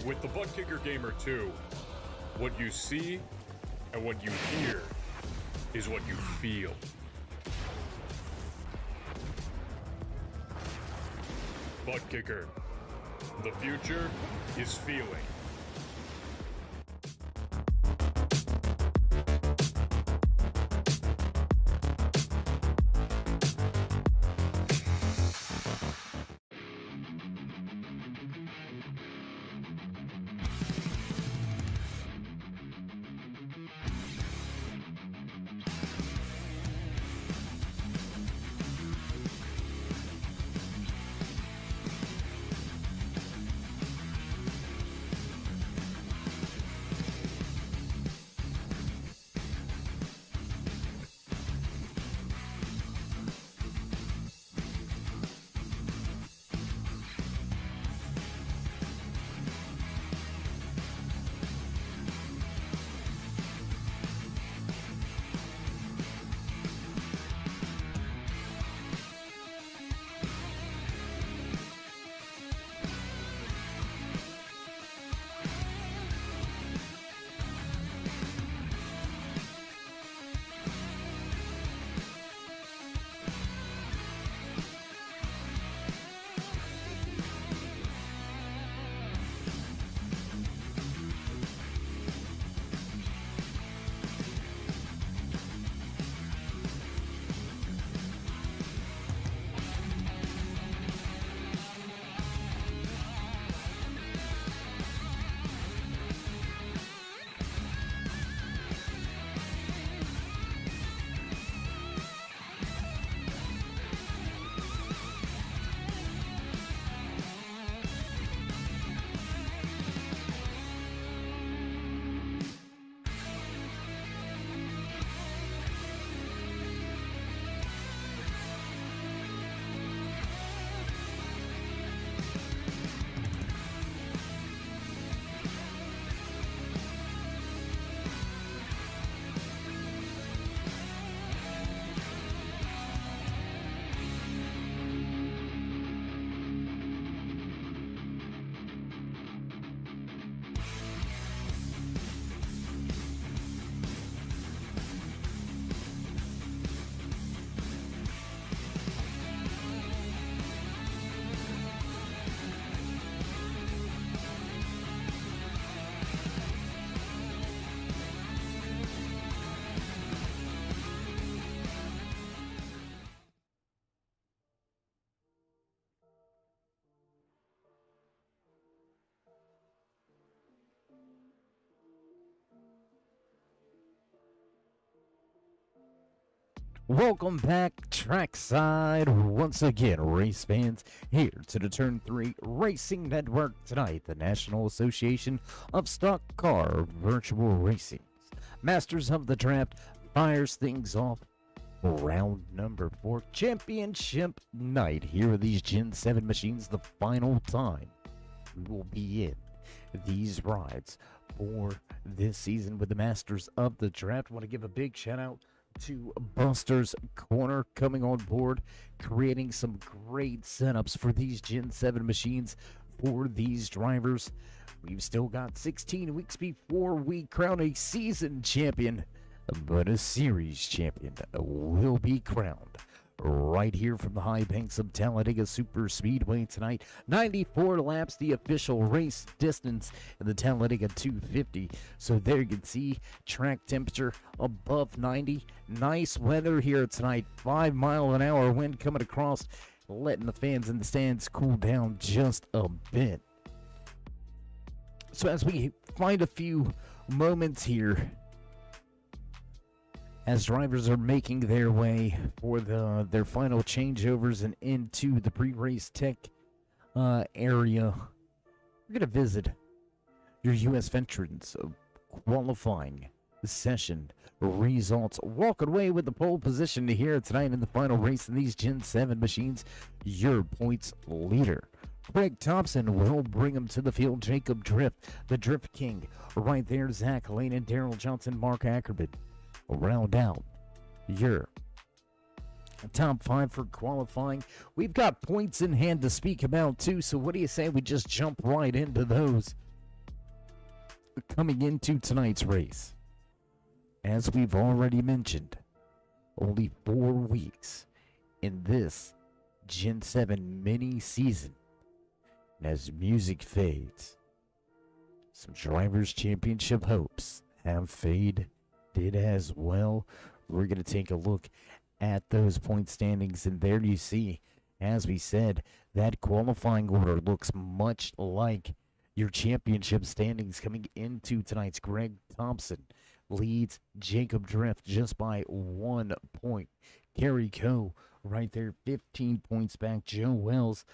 With the Butt Kicker Gamer 2, what you see and what you hear is what you feel. Butt Kicker. The future is feeling. Welcome back, trackside, once again, race fans, here to the Turn 3 Racing Network tonight, the National Association of Stock Car Virtual Racing. Masters of the Draft fires things off for round number 4, championship night. Here are these Gen 7 machines, the final time we will be in these rides for this season with the Masters of the Draft. I want to give a big shout out to Buster's Corner coming on board, creating some great setups for these Gen 7 machines for these drivers. We've still got 16 weeks before we crown a season champion, but a series champion will be crowned right here from the high banks of Talladega Super Speedway tonight. 94 laps, the official race distance in the Talladega 250. So there you can see track temperature above 90. Nice weather here tonight. 5-mile-an-hour wind coming across, letting the fans in the stands cool down just a bit. So as we find a few moments here, as drivers are making their way for their final changeovers and into the pre-race tech area, we're going to visit your U.S. veterans qualifying session results. Walking away with the pole position here tonight in the final race in these Gen 7 machines, your points leader. Craig Thompson will bring him to the field. Jacob Drift, the Drift King, right there. Zach Lane and Daryl Johnson, Mark Ackerman round out your top 5 for qualifying. We've got points in hand to speak about too, so what do you say we just jump right into those? coming into tonight's race, as we've already mentioned, only 4 weeks in this Gen 7 mini season. And as music fades, some drivers' championship hopes have faded as well. We're going to take a look at those point standings, and there you see, as we said, that qualifying order looks much like your championship standings coming into tonight's. Greg Thompson leads Jacob Drift just by 1 point. Kerry Coe right there, 15 points back. Joe Wells,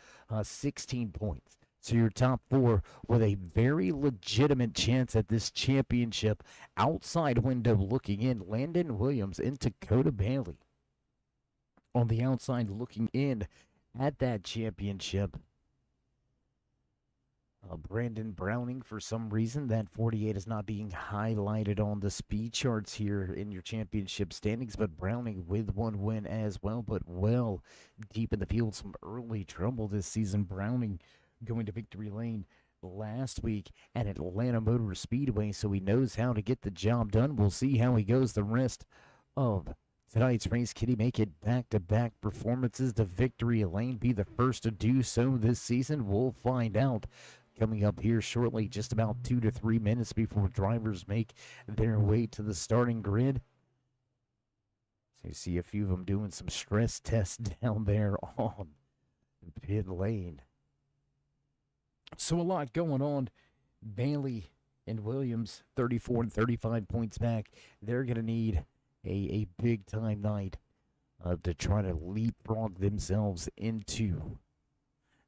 16 points. So your top 4 with a very legitimate chance at this championship. Outside window looking in, Landon Williams and Dakota Bailey. On the outside looking in at that championship, Brandon Browning, for some reason, that 48 is not being highlighted on the speed charts here in your championship standings, but Browning with 1 win as well, but well deep in the field. Some early trouble this season. Browning going to victory lane last week at Atlanta Motor Speedway, so he knows how to get the job done. We'll see how he goes the rest of tonight's race. Can he make it back-to-back performances to victory lane, be the first to do so this season? We'll find out coming up here shortly, just about 2 to 3 minutes before drivers make their way to the starting grid. So you see a few of them doing some stress tests down there on pit lane. So a lot going on. Bailey and Williams, 34 and 35 points back. They're going to need a big-time night to try to leapfrog themselves into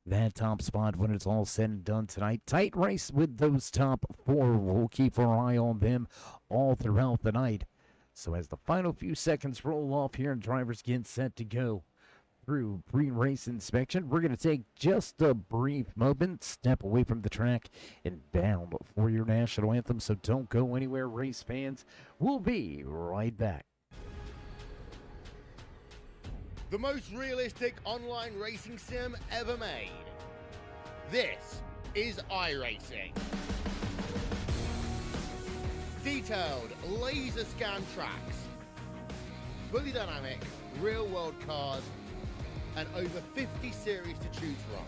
that top spot when it's all said and done tonight. Tight race with those top 4. We'll keep our eye on them all throughout the night. So as the final few seconds roll off here and drivers get set to go through pre-race inspection, we're going to take just a brief moment, step away from the track, and bound for your national anthem. So don't go anywhere, race fans. We'll be right back. The most realistic online racing sim ever made. This is iRacing. Detailed laser scan tracks, fully dynamic real world cars, and over 50 series to choose from.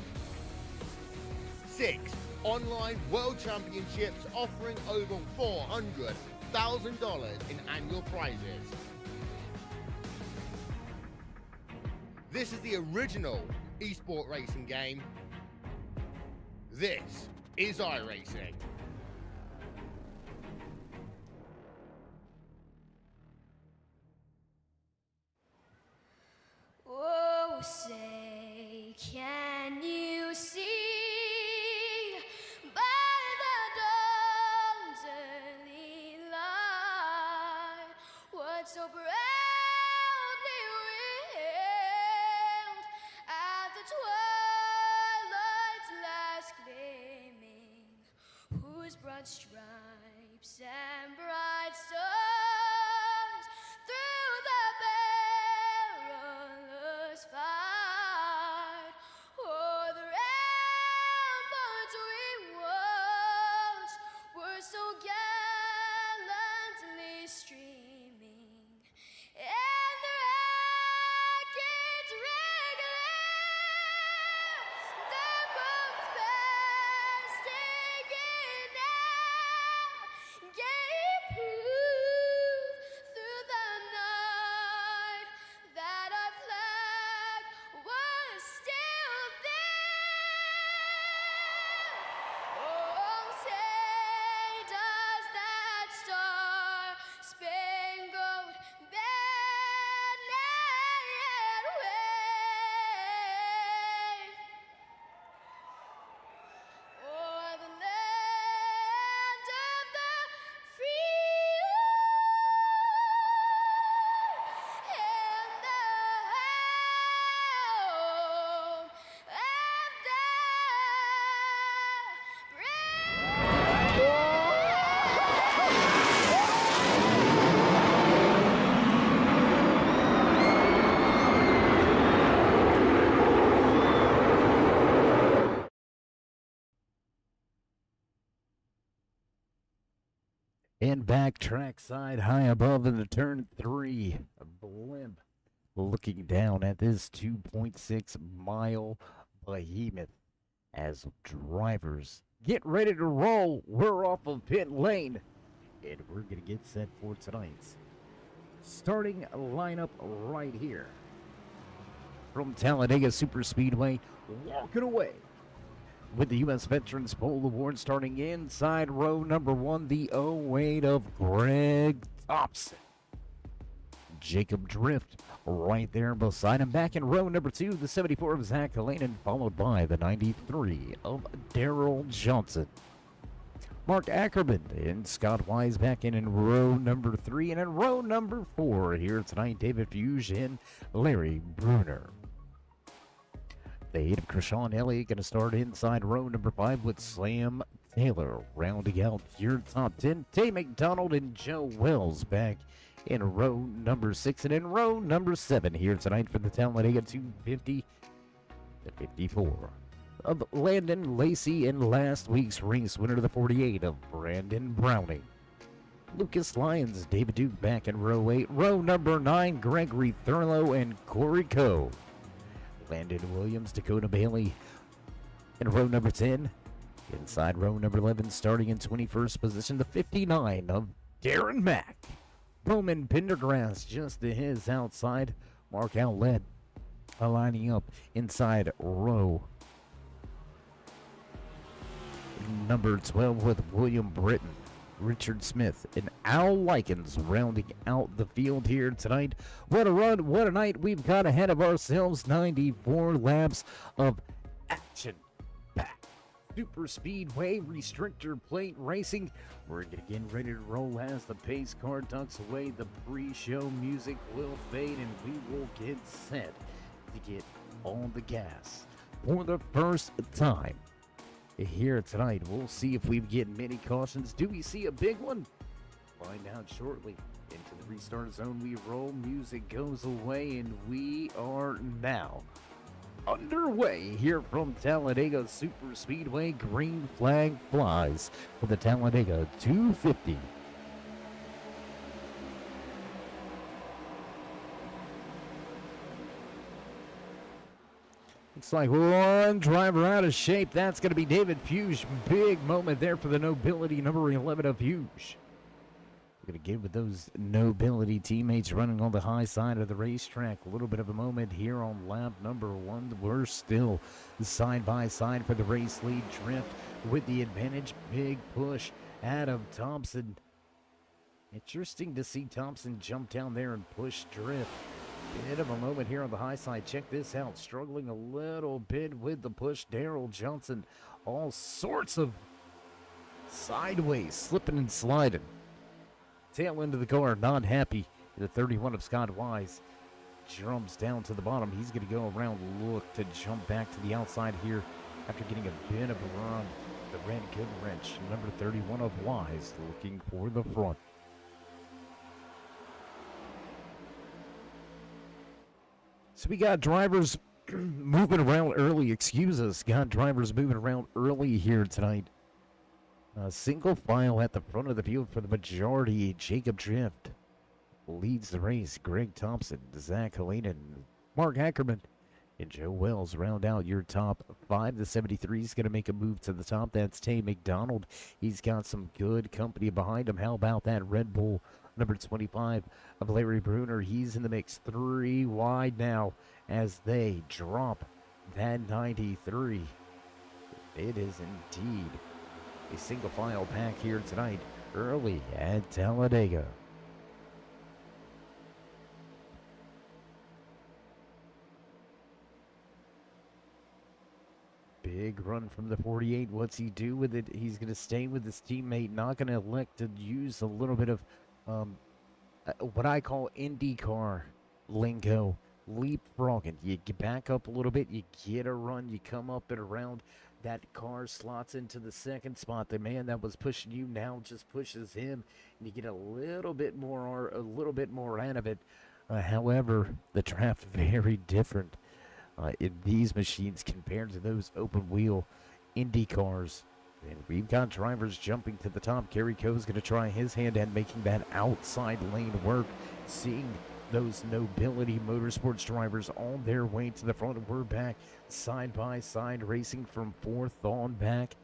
6 online world championships offering over $400,000 in annual prizes. This is the original esport racing game. This is iRacing. Oh, say, can you see by the dawn's early light what so proudly wailed at the twilight's last gleaming, whose broad stripes and bright stars through the perilous fight o'er the ramparts we watched were so gallantly streaming, and the rockets regular, the bombs bursting in air, gave proof And back trackside high above in the turn 3. A blimp looking down at this 2.6 mile behemoth as drivers get ready to roll. We're off of pit lane and we're going to get set for tonight's starting lineup right here from Talladega Superspeedway, walking away with the U.S. Veterans Pole Award, starting inside row number 1, the 08 of Greg Thompson. Jacob Drift right there beside him. Back in row number 2, the 74 of Zach Halanen, followed by the 93 of Daryl Johnson. Mark Ackerman and Scott Wise back in row number 3. And in row number 4 here tonight, David Fuge and Larry Bruner. The 8 of Krishan Elliott going to start inside row number 5 with Sam Taylor. Rounding out your top 10, Tay McDonald and Joe Wells back in row number 6. And in row number 7 here tonight for the Talladega 250, the 54 of Landon Lacey and last week's race winner, the 48 of Brandon Browning. Lucas Lyons, David Duke back in row 8. Row number 9, Gregory Thurlow and Corey Coe. Landon Williams, Dakota Bailey in row number 10. Inside row number 11, starting in 21st position, the 59 of Darren Mack. Bowman Pendergrass just to his outside. Mark Outlet lining up inside row number 12 with William Britton, Richard Smith, and Al Likens rounding out the field here tonight. What a run, what a night we've got ahead of ourselves. 94 laps of action-packed super speedway restrictor plate racing. We're getting ready to roll as the pace car ducks away. The pre-show music will fade and we will get set to get on the gas for the first time here tonight. We'll see if we get many cautions. Do we see a big one? Find out shortly. Into the restart zone we roll. Music goes away and we are now underway here from Talladega Superspeedway. Green flag flies for the Talladega 250. Looks like one driver out of shape. That's going to be David Fuge. Big moment there for the Nobility number 11 of Fuge. We're going to get with those Nobility teammates running on the high side of the racetrack. A little bit of a moment here on lap number 1. We're still side by side for the race lead. Drift with the advantage. Big push. Adam Thompson. Interesting to see Thompson jump down there and push Drift. Bit of a moment here on the high side. Check this out. Struggling a little bit with the push. Daryl Johnson. All sorts of sideways, slipping and sliding. Tail end of the car, not happy. The 31 of Scott Wise jumps down to the bottom. He's going to go around, look to jump back to the outside here after getting a bit of a run. The red good wrench. Number 31 of Wise looking for the front. So we got drivers moving around early. Excuse us. Got drivers moving around early here tonight. Single file at the front of the field for the majority. Jacob Drift leads the race. Greg Thompson, Zach Halanen, Mark Ackerman, and Joe Wells round out your top 5. The 73 is going to make a move to the top. That's Tay McDonald. He's got some good company behind him. How about that Red Bull number 25 of Larry Bruner? He's in the mix. 3 wide now as they drop that 93. It is indeed a single file pack here tonight early at Talladega. Big run from the 48. What's he do with it? He's going to stay with his teammate. Not going to elect to use a little bit of what I call IndyCar lingo. Leapfrogging. You get back up a little bit. You get a run. You come up and around. That car slots into the second spot. The man that was pushing you now just pushes him, and you get a little bit more out of it. However, the draft very different in these machines compared to those open wheel Indy cars And we've got drivers jumping to the top. Gary Coe's going to try his hand at making that outside lane work. Seeing those Nobility Motorsports drivers on their way to the front. We're back side by side, racing from 4th on back.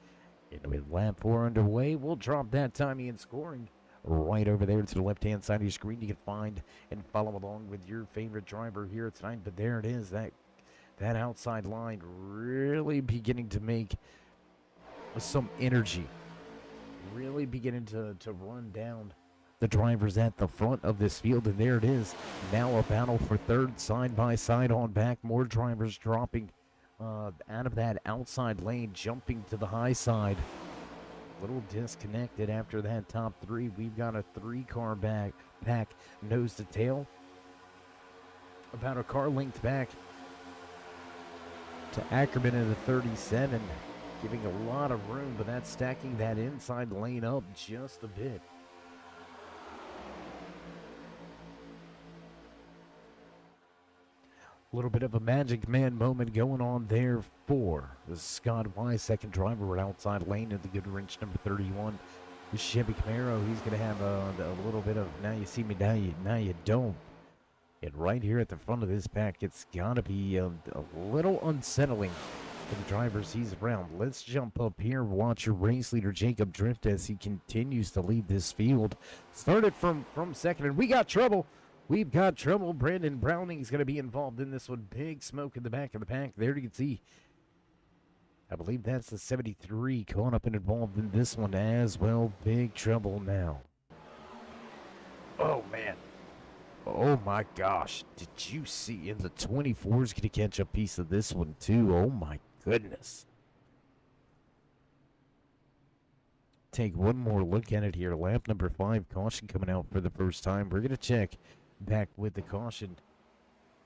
And with lap 4 underway, we'll drop that timing and scoring right over there to the left-hand side of your screen. You can find and follow along with your favorite driver here tonight. But there it is, that outside line really beginning to make some energy. Really beginning to run down the drivers at the front of this field. And there it is, now a battle for 3rd side by side on back. More drivers dropping out of that outside lane, jumping to the high side. Little disconnected after that top 3. We've got a 3-car pack nose to tail, about a car length back to Ackerman in the 37, giving a lot of room, but that's stacking that inside lane up just a bit. A little bit of a Magic Man moment going on there for the Scott Wise, second driver at outside lane in the good wrench number 31. The Chevy Camaro, he's going to have a little bit of now you see me, now you don't. And right here at the front of this pack, it's got to be a little unsettling for the drivers he's around. Let's jump up here, watch your race leader Jacob Drift as he continues to lead this field. Started from second, and we got trouble. We've got trouble. Brandon Browning's going to be involved in this one. Big smoke in the back of the pack. There you can see, I believe that's the 73 caught up and involved in this one as well. Big trouble now. Oh, man. Oh, my gosh. Did you see? And the 24 is going to catch a piece of this one, too. Oh, my goodness. Take one more look at it here. Lap number 5, caution coming out for the first time. We're going to check back with the caution.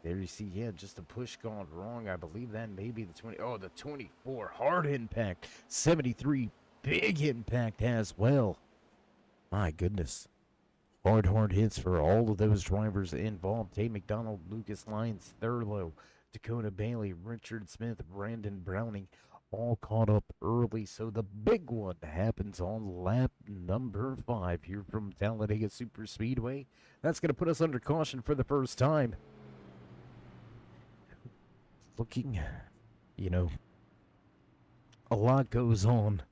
There you see, yeah, just a push gone wrong. I believe that may be the 20. Oh, the 24, hard impact. 73, big impact as well. My goodness. Hard hits for all of those drivers involved. Tate McDonald, Lucas Lyons, Thurlow, Dakota Bailey, Richard Smith, Brandon Browning, all caught up early. So the big one happens on lap number 5 here from Talladega Super Speedway. That's going to put us under caution for the first time. Looking, a lot goes on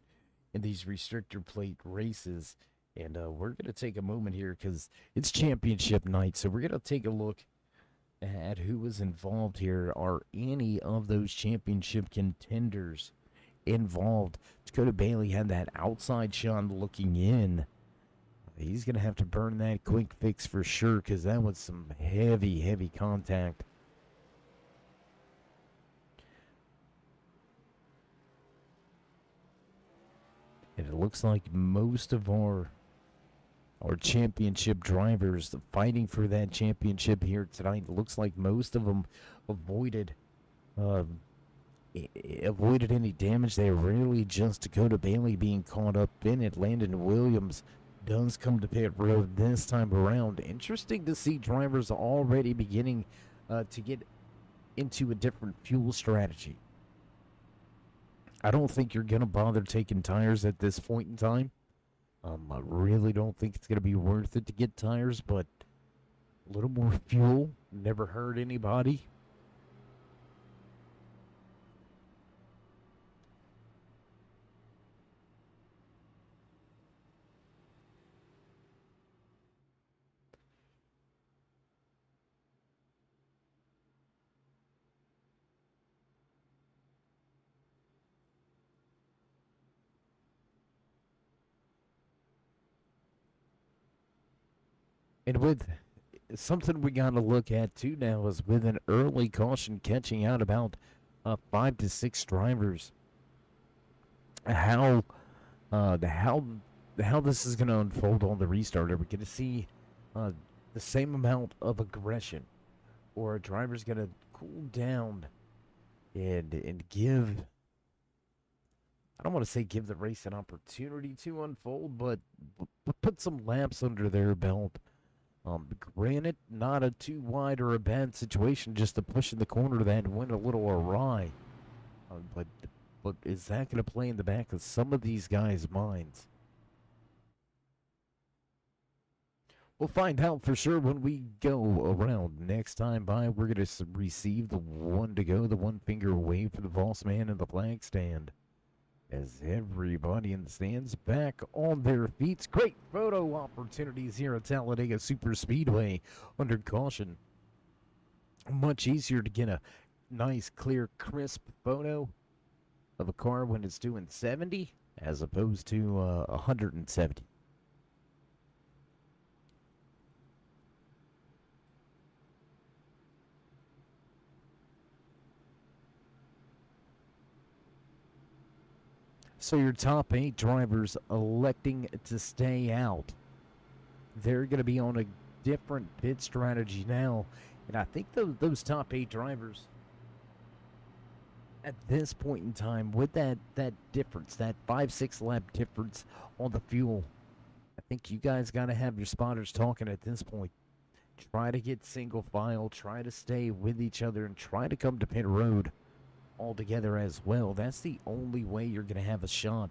in these restrictor plate races. And we're going to take a moment here because it's championship night. So we're going to take a look at who was involved here. Are any of those championship contenders involved? Dakota Bailey had that outside shot looking in. He's going to have to burn that quick fix for sure because that was some heavy contact. And it looks like most of our championship drivers fighting for that championship here tonight, it looks like most of them avoided any damage. They really just Dakota Bailey being caught up in it. Landon Williams does come to pit road this time around. Interesting to see drivers already beginning to get into a different fuel strategy. I don't think you're going to bother taking tires at this point in time. I really don't think it's going to be worth it to get tires, but a little more fuel never hurt anybody. And with something we got to look at too now is with an early caution catching out about 5 to 6 drivers. How this is going to unfold on the restart? Are we going to see the same amount of aggression, or a driver's going to cool down and give? I don't want to say give the race an opportunity to unfold, but put some laps under their belt. Granted, not a too wide or a bad situation, just to push in the corner that went a little awry. But but is that going to play in the back of some of these guys' minds? We'll find out for sure when we go around. Next time by, we're going to receive the one to go, the one finger wave for the boss man in the flag stand. As everybody in the stands back on their feet. Great photo opportunities here at Talladega Super Speedway under caution. Much easier to get a nice, clear, crisp photo of a car when it's doing 70 as opposed to 170. So your top 8 drivers electing to stay out. They're going to be on a different pit strategy now. And I think those top 8 drivers, at this point in time, with that difference, that 5-6 lap difference on the fuel, I think you guys got to have your spotters talking at this point. Try to get single file, try to stay with each other, and try to come to pit road all together as well. That's the only way you're going to have a shot,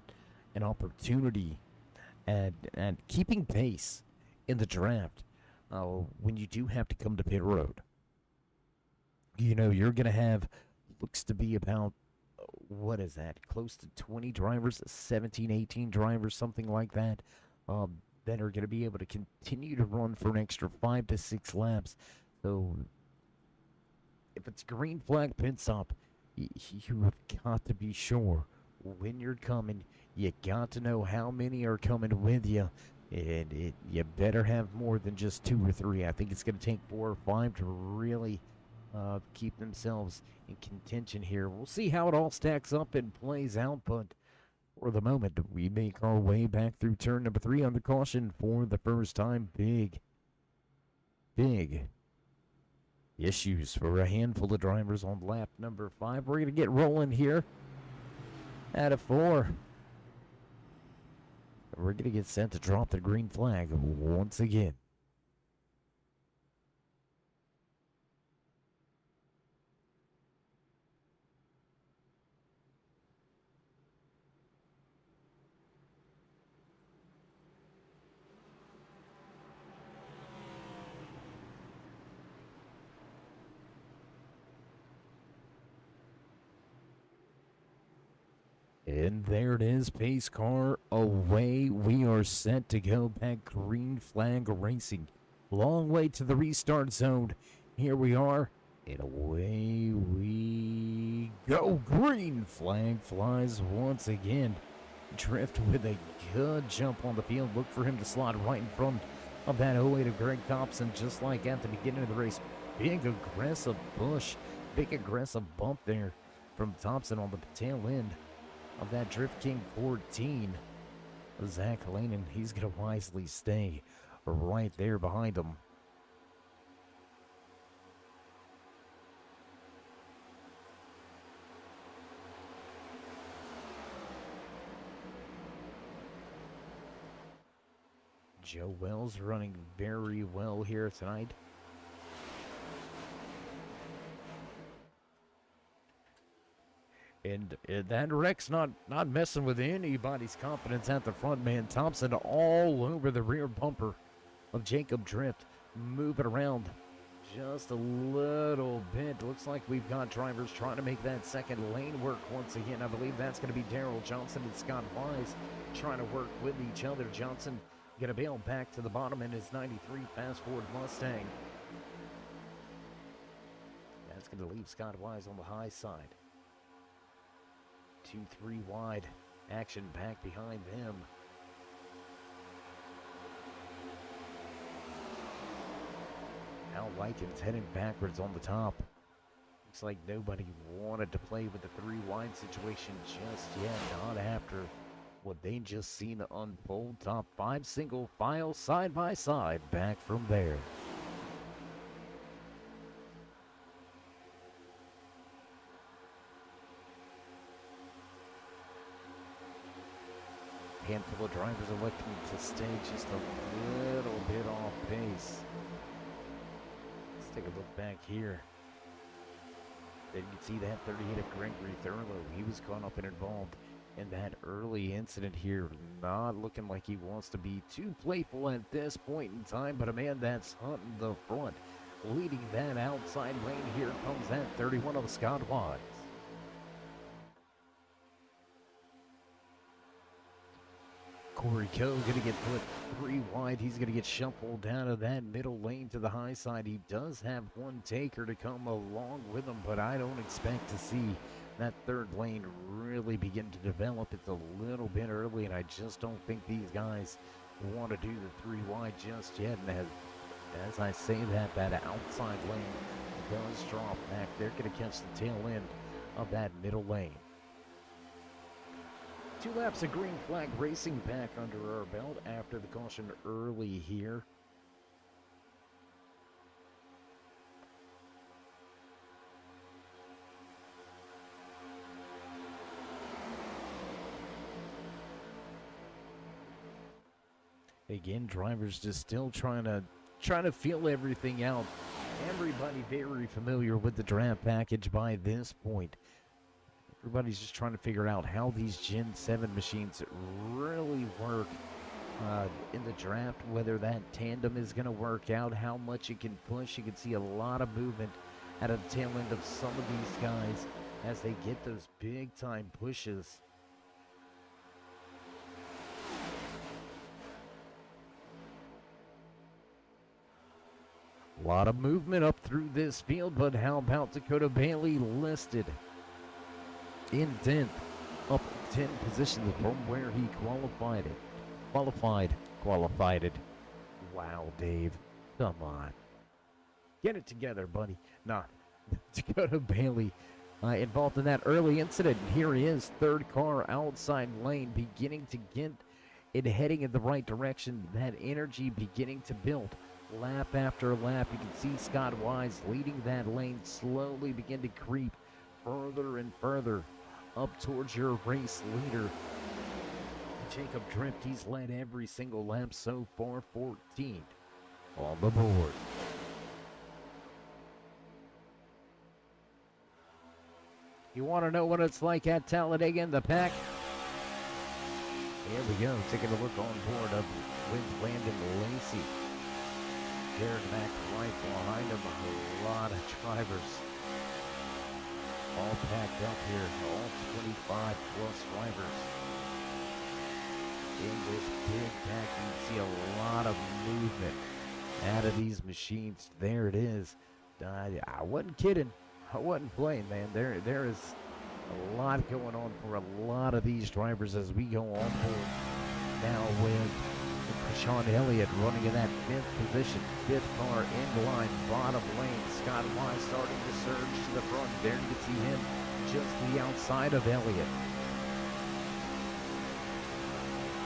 an opportunity, and keeping pace in the draft when you do have to come to pit road. You know, you're going to have, looks to be about, what is that, close to 20 drivers, 17, 18 drivers, something like that, that are going to be able to continue to run for an extra 5 to 6 laps. So if it's green flag pit stop, you have got to be sure when you're coming, you got to know how many are coming with you, and you better have more than just 2 or 3. I think it's going to take 4 or 5 to really keep themselves in contention here. We'll see how it all stacks up and plays out, but for the moment, we make our way back through turn number 3 under caution for the first time. Big issues for a handful of drivers on lap number 5. We're going to get rolling here at a 4. We're going to get sent to drop the green flag once again. And there it is, pace car away. We are set to go back green flag racing. Long way to the restart zone. Here we are, and away we go. Green flag flies once again. Drift with a good jump on the field. Look for him to slot right in front of that 08 of Greg Thompson, just like at the beginning of the race. Big aggressive push, big aggressive bump there from Thompson on the tail end of that Drift King 14. Zach Lanen, he's going to wisely stay right there behind him. Joe Wells running very well here tonight. And that wreck's not messing with anybody's confidence at the front, man. Thompson all over the rear bumper of Jacob Drift. Moving around just a little bit. Looks like we've got drivers trying to make that second lane work once again. I believe that's going to be Darrell Johnson and Scott Wise trying to work with each other. Johnson going to bail back to the bottom in his 93 Fast Forward Mustang. That's going to leave Scott Wise on the high side. 2-3 wide, action back behind them. Al Likens heading backwards on the top. Looks like nobody wanted to play with the 3 wide situation just yet, not after what they just seen unfold. Top 5 single file side by side back from there. Handful of drivers electing to stay just a little bit off pace. Let's take a look back here. Then you can see that 38 of Gregory Thurlow. He was caught up and involved in that early incident here. Not looking like he wants to be too playful at this point in time, but a man that's hunting the front. Leading that outside lane, here comes that 31 of Scott Wise. Corey Coe going to get put 3 wide. He's going to get shuffled down of that middle lane to the high side. He does have one taker to come along with him, but I don't expect to see that third lane really begin to develop. It's a little bit early, and I just don't think these guys want to do the 3 wide just yet. And as I say that, that outside lane does drop back. They're going to catch the tail end of that middle lane. 2 laps of green flag racing back under our belt after the caution early here. Again, drivers just still trying to feel everything out. Everybody very familiar with the draft package by this point. Everybody's just trying to figure out how these Gen 7 machines really work in the draft, whether that tandem is going to work out, how much it can push. You can see a lot of movement at the tail end of some of these guys as they get those big-time pushes. A lot of movement up through this field, but how about Dakota Bailey listed in 10th, up 10 positions from where he qualified it. Wow, Dave, come on. Get it together, buddy. Nah, Dakota Bailey involved in that early incident. Here he is, third car outside lane, beginning to get it heading in the right direction. That energy beginning to build. Lap after lap, you can see Scott Wise leading that lane, slowly begin to creep further and further up towards your race leader, Jacob Drift. He's led every single lap so far, 14 on the board. You want to know what it's like at Talladega in the pack? Here we go, taking a look on board of with Landon Lacey. Jared Mack right behind him, a lot of drivers all packed up here, all 25 plus drivers in this big pack. You can see a lot of movement out of these machines. There it is. I wasn't kidding. I wasn't playing, man. There is a lot going on for a lot of these drivers as we go on board now with Sean Elliott running in that 5th position, 5th car in line, bottom lane. Scott Wise starting to surge to the front. There you can see him just to the outside of Elliott.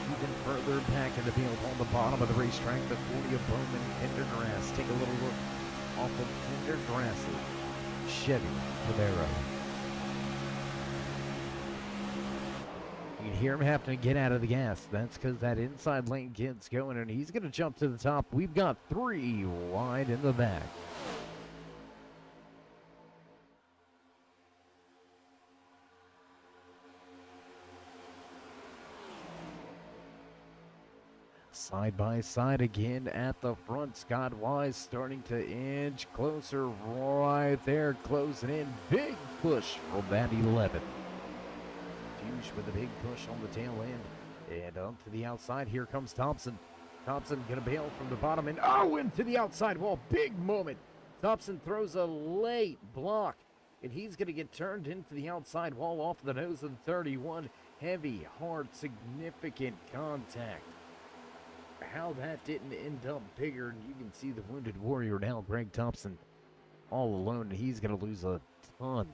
Even further back in the field on the bottom of the racetrack, the 40 of Bowman Pendergrass. Take a little look off of Pendergrass's Chevy Camaro. You can hear him having to get out of the gas. That's because that inside lane gets going, and he's going to jump to the top. We've got 3 wide in the back. Side by side again at the front. Scott Wise starting to inch closer right there, closing in. Big push from that 11. Fuge with a big push on the tail end. And up to the outside, here comes Thompson. Thompson gonna bail from the bottom and into the outside wall. Big moment. Thompson throws a late block, and he's gonna get turned into the outside wall off the nose of the 31. Heavy, hard, significant contact. How that didn't end up bigger, and you can see the wounded warrior now, Greg Thompson, all alone, and he's gonna lose a ton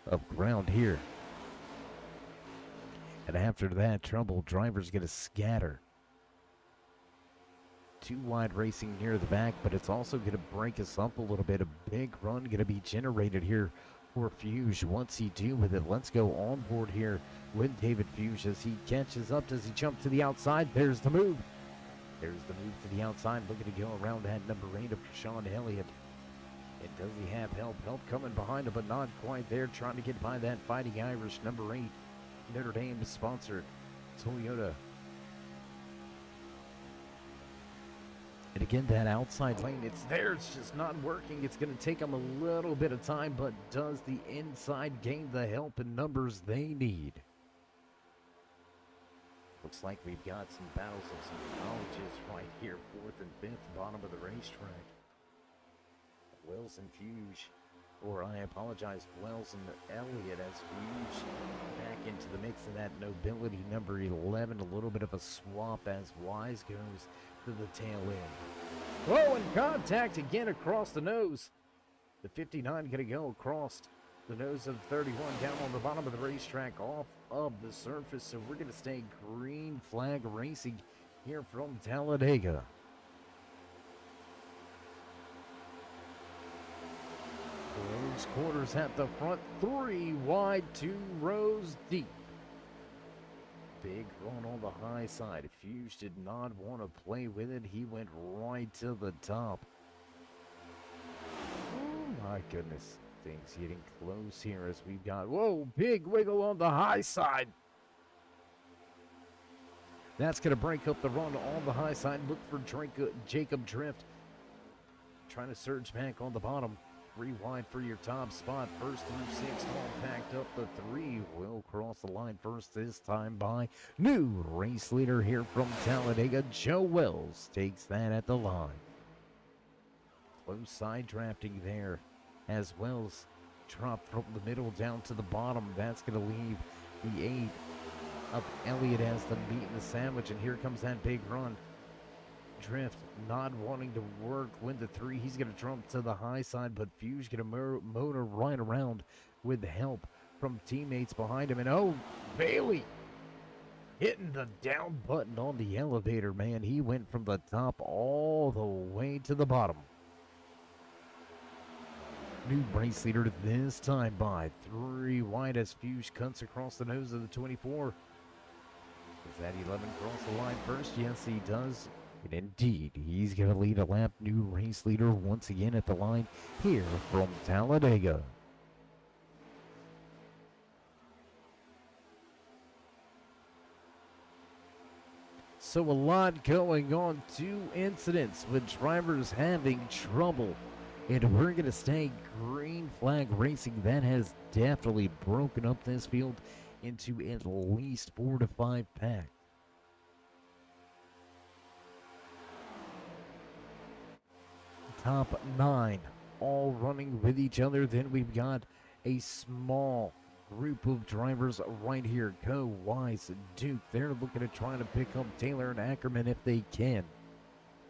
of ground here. And after that trouble, driver's going to scatter. 2 wide racing near the back, but it's also going to break us up a little bit. A big run going to be generated here for Fuge. Once he do with it, let's go on board here with David Fuge as he catches up. Does he jump to the outside? There's the move. There's the move to the outside. Looking to go around that number 8 of Sean Elliott. And does he have help? Help coming behind him, but not quite there. Trying to get by that Fighting Irish, number 8. Notre Dame sponsored Toyota. And again, that outside lane, it's there. It's just not working. It's going to take them a little bit of time, but does the inside gain the help and numbers they need? Looks like we've got some battles of some colleges right here, 4th and 5th, bottom of the racetrack. Wells and Fuge, or I apologize, Wells and Elliott as Fuge back into the mix of that nobility number 11. A little bit of a swap as Wise goes to the tail end. Oh, and contact again across the nose. The 59 going to go across the nose of 31 down on the bottom of the racetrack off of the surface. So we're going to stay green flag racing here from Talladega. Close quarters at the front, 3 wide, 2 rows deep. Big run on the high side. Fuge did not want to play with it. He went right to the top. Oh my goodness. Things getting close here as we've got, whoa, big wiggle on the high side. That's going to break up the run on the high side. Look for Jacob Drift. Trying to surge back on the bottom. 3 wide for your top spot. First through 6, all packed up. The 3 will cross the line first this time by new race leader here from Talladega. Joe Wells takes that at the line. Close side drafting there as Wells dropped from the middle down to the bottom. That's going to leave the 8 of Elliott as the meat in the sandwich. And here comes that big run. Drift not wanting to work with the 3. He's going to jump to the high side, but Fuge going to motor right around with help from teammates behind him. And oh, Bailey hitting the down button on the elevator, man. He went from the top all the way to the bottom. New race leader this time by 3 wide as Fuge cuts across the nose of the 24. Does that 11 cross the line first? Yes, he does. And indeed, he's going to lead a lap. New race leader once again at the line here from Talladega. So a lot going on. 2 incidents with drivers having trouble. And we're going to stay green flag racing. That has definitely broken up this field into at least 4 to 5 packs. Top 9 all running with each other. Then we've got a small group of drivers right here. Coe, Wise, Duke. They're looking at trying to pick up Taylor and Ackerman if they can.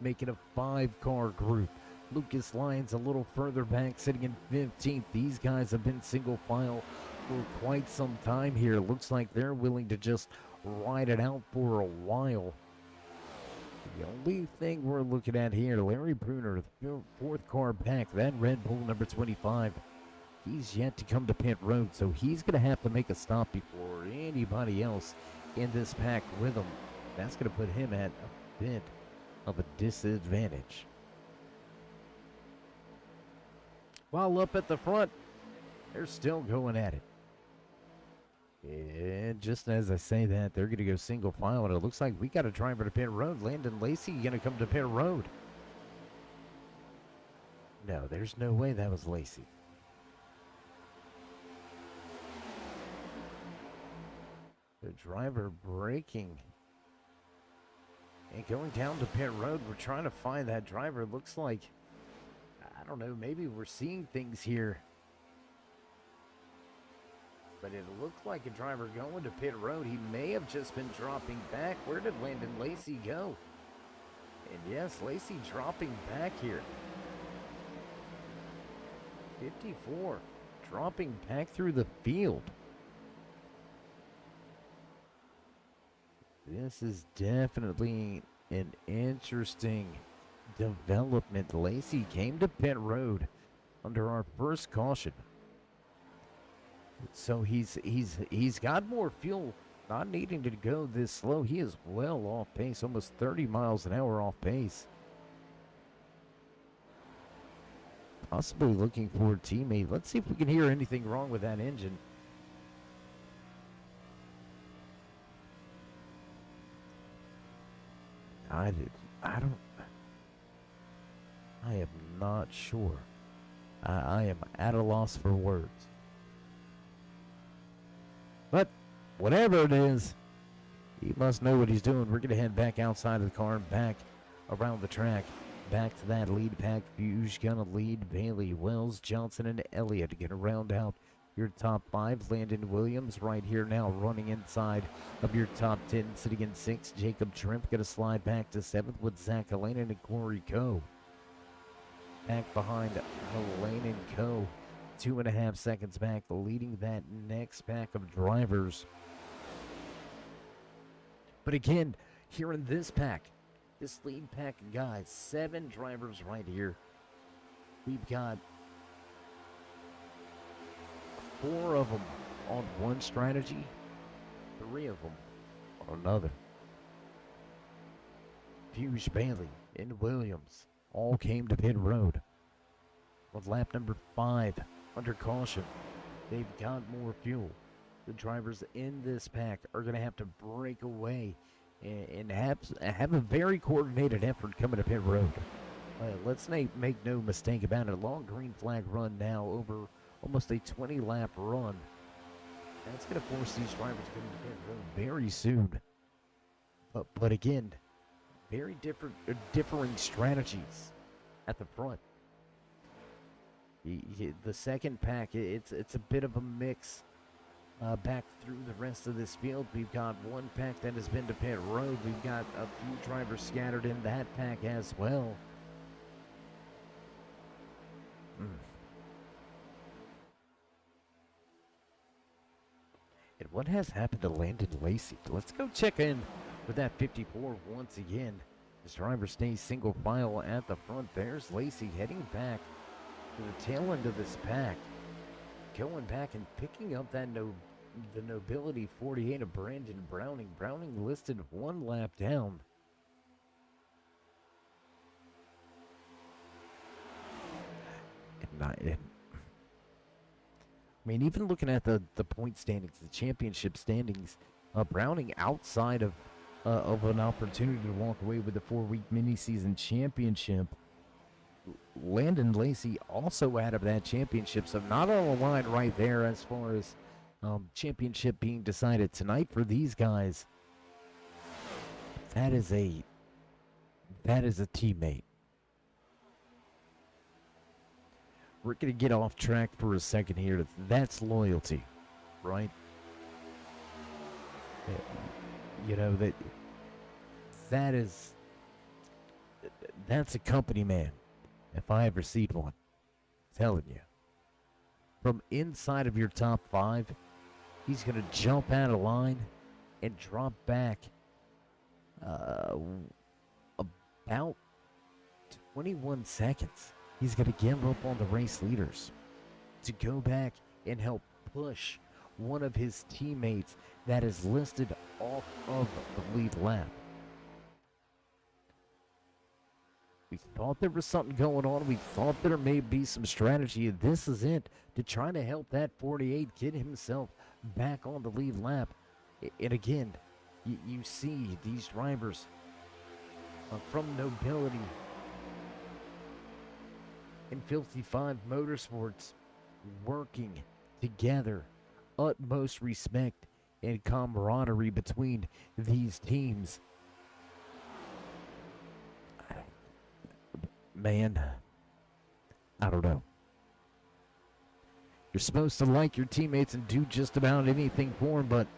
Make it a 5-car group. Lucas Lyons a little further back, sitting in 15th. These guys have been single file for quite some time here. Looks like they're willing to just ride it out for a while. The only thing we're looking at here, Larry Bruner, the 4th car back, that Red Bull number 25. He's yet to come to pit road, so he's going to have to make a stop before anybody else in this pack with him. That's going to put him at a bit of a disadvantage. While up at the front, they're still going at it. And just as I say that, they're going to go single file, and it looks like we got a driver to pit road. Landon Lacey going to come to pit road. No, there's no way that was Lacey. The driver braking and going down to pit road. We're trying to find that driver. Looks like, I don't know, maybe we're seeing things here. But it looked like a driver going to pit road. He may have just been dropping back. Where did Landon Lacey go? And yes, Lacey dropping back here. 54, dropping back through the field. This is definitely an interesting development. Lacey came to pit road under our first caution. So he's got more fuel, not needing to go this slow. He is well off pace, almost 30 miles an hour off pace. Possibly looking for a teammate. Let's see if we can hear anything wrong with that engine. I am not sure. I am at a loss for words. But whatever it is, he must know what he's doing. We're going to head back outside of the car and back around the track. Back to that lead pack. Fuge gonna lead. Bailey, Wells, Johnson, and Elliott gonna round out your top 5. Landon Williams right here now running inside of your top 10, sitting in 6th. Jacob Trimp gonna slide back to 7th with Zach Elaine and Corey Coe. Back behind Elaine and Coe, 2.5 seconds back, leading that next pack of drivers. But again, here in this pack, this lead pack of guys, 7 drivers right here. We've got 4 of them on one strategy, 3 of them on another. Fuge, Bailey, and Williams all came to pit road. On lap number 5, under caution, they've got more fuel. The drivers in this pack are going to have to break away and have a very coordinated effort coming to pit road. Let's make no mistake about it. Long green flag run now over almost a 20-lap run. That's going to force these drivers to come to pit road very soon. But again, very differing strategies at the front. The second pack, it's a bit of a mix. Back through the rest of this field, we've got one pack that has been to pit road. We've got a few drivers scattered in that pack as well. And what has happened to Landon Lacey? Let's go check in with that 54 once again. This driver stays single file at the front. There's Lacey heading back to the tail end of this pack. Going back and picking up that the Nobility 48 of Brandon Browning. Browning listed 1 lap down. I mean, even looking at the point standings, the championship standings, Browning outside of an opportunity to walk away with the 4-week mini-season championship. Landon Lacey also out of that championship, so not on the line right there as far as championship being decided tonight for these guys. That is a teammate. We're going to get off track for a second here. That's loyalty, right? You know, that's a company man, if I ever seen one. I'm telling you. From inside of your top 5, he's going to jump out of line and drop back about 21 seconds. He's going to give up on the race leaders to go back and help push one of his teammates that is listed off of the lead lap. We thought there was something going on. We thought there may be some strategy. This is it to try to help that 48 get himself back on the lead lap. And again, you see these drivers from Nobility and Filthy 5 Motorsports working together. Utmost respect and camaraderie between these teams. Man, I don't know. You're supposed to like your teammates and do just about anything for them, but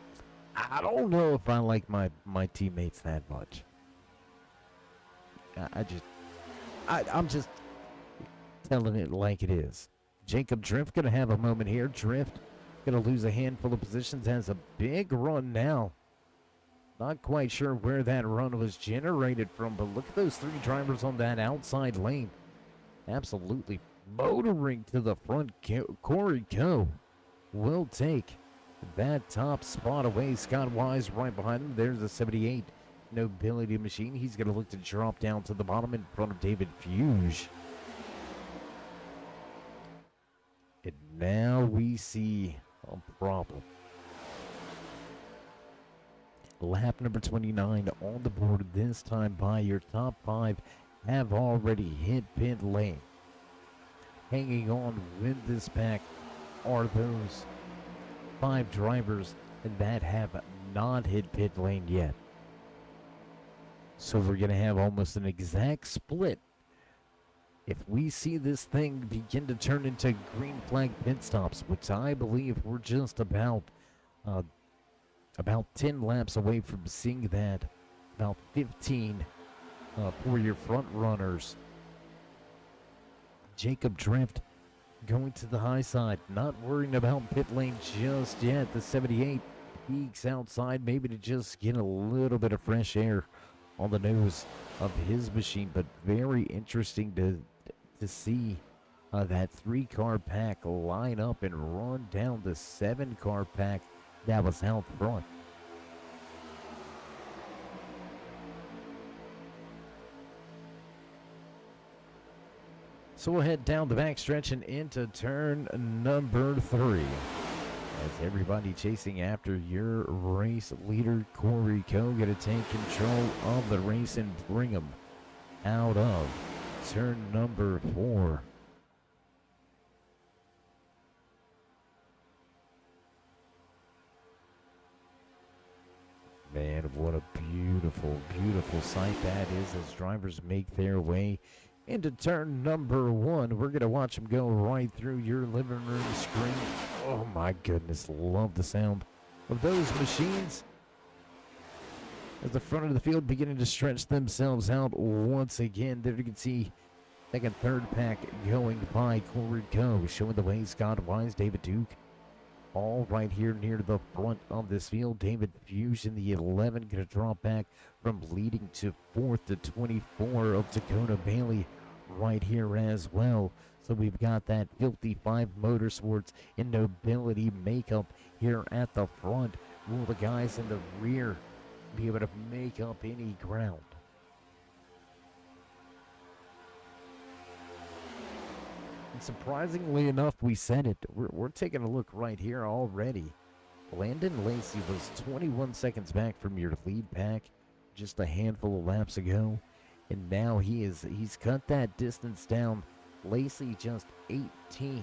I don't know if I like my teammates that much. I'm just telling it like it is. Jacob Drift gonna have a moment here. Drift gonna lose a handful of positions, has a big run now. Not quite sure where that run was generated from, but look at those 3 drivers on that outside lane. Absolutely motoring to the front. Corey Coe will take that top spot away. Scott Wise right behind him. There's the 78 Nobility machine. He's going to look to drop down to the bottom in front of David Fuge. Now we see a problem. Lap number 29 on the board, this time by your top 5 have already hit pit lane. Hanging on with this pack are those 5 drivers that have not hit pit lane yet. So we're going to have almost an exact split. If we see this thing begin to turn into green flag pit stops, which I believe we're just about 10 laps away from seeing that, about 15 for your front runners. Jacob Drift going to the high side, not worrying about pit lane just yet. The 78 peeks outside, maybe to just get a little bit of fresh air on the nose of his machine, but very interesting to see that 3-car pack line up and run down the 7-car pack that was out front. So we'll head down the backstretch and into turn number 3. As everybody chasing after your race leader, Corey Coe, going to take control of the race and bring him out of turn number 4. Man, what a beautiful, beautiful sight that is as drivers make their way into turn number 1. We're going to watch them go right through your living room screen. Oh my goodness, love the sound of those machines as the front of the field beginning to stretch themselves out once again. There you can see second, third pack going by Corey Coe, showing the way. Scott Wise, David Duke, all right here near the front of this field. David Fusion, the 11, going to drop back from leading to 4th to 24 of Dakota Bailey right here as well. So we've got that Filthy 5 Motorsports in nobility makeup here at the front. Will the guys in the rear be able to make up any ground? And surprisingly enough, we said it. We're taking a look right here already. Landon Lacey was 21 seconds back from your lead pack just a handful of laps ago, and now he's cut that distance down. Lacey just 18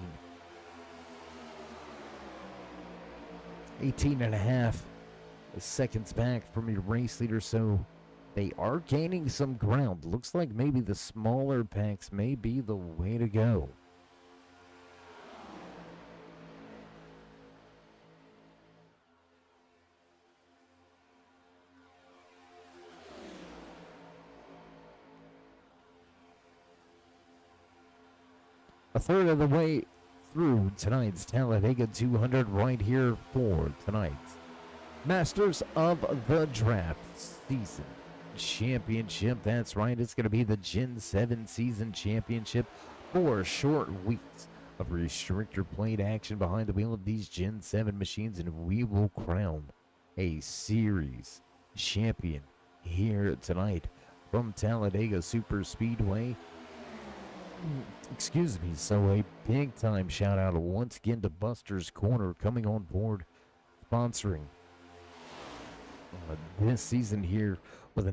and a half seconds back from your race leader, so they are gaining some ground. Looks like maybe the smaller packs may be the way to go. A third of the way through tonight's Talladega 200 right here for tonight's Masters of the Draft Season Championship. That's right, it's going to be the Gen 7 Season Championship. 4 short weeks of restrictor plate action behind the wheel of these Gen 7 machines, and we will crown a series champion here tonight from Talladega Super Speedway. Excuse me. So a big time shout out once again to Buster's Corner coming on board, sponsoring this season here with the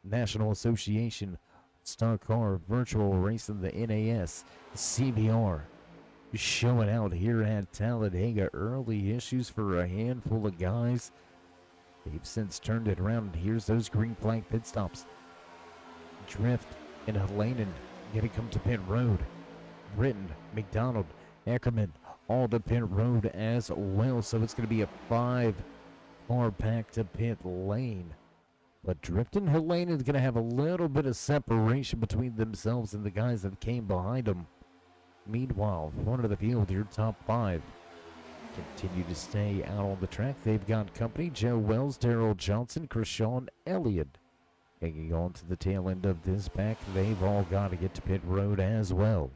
National Association Stock Car Virtual Racing, the NASCVR, showing out here at Talladega. Early issues for a handful of guys. They've since turned it around, and here's those green flag pit stops. Drift and Helanen going to come to pit road. Britton, McDonald, Ackerman, all to pit road as well. So it's going to be a 5-car pack to pit lane. But Drift and Helanen is going to have a little bit of separation between themselves and the guys that came behind them. Meanwhile, front of the field, your top 5 continue to stay out on the track. They've got company: Joe Wells, Darrell Johnson, Krishawn Elliott. Hanging on to the tail end of this pack, they've all got to get to pit road as well.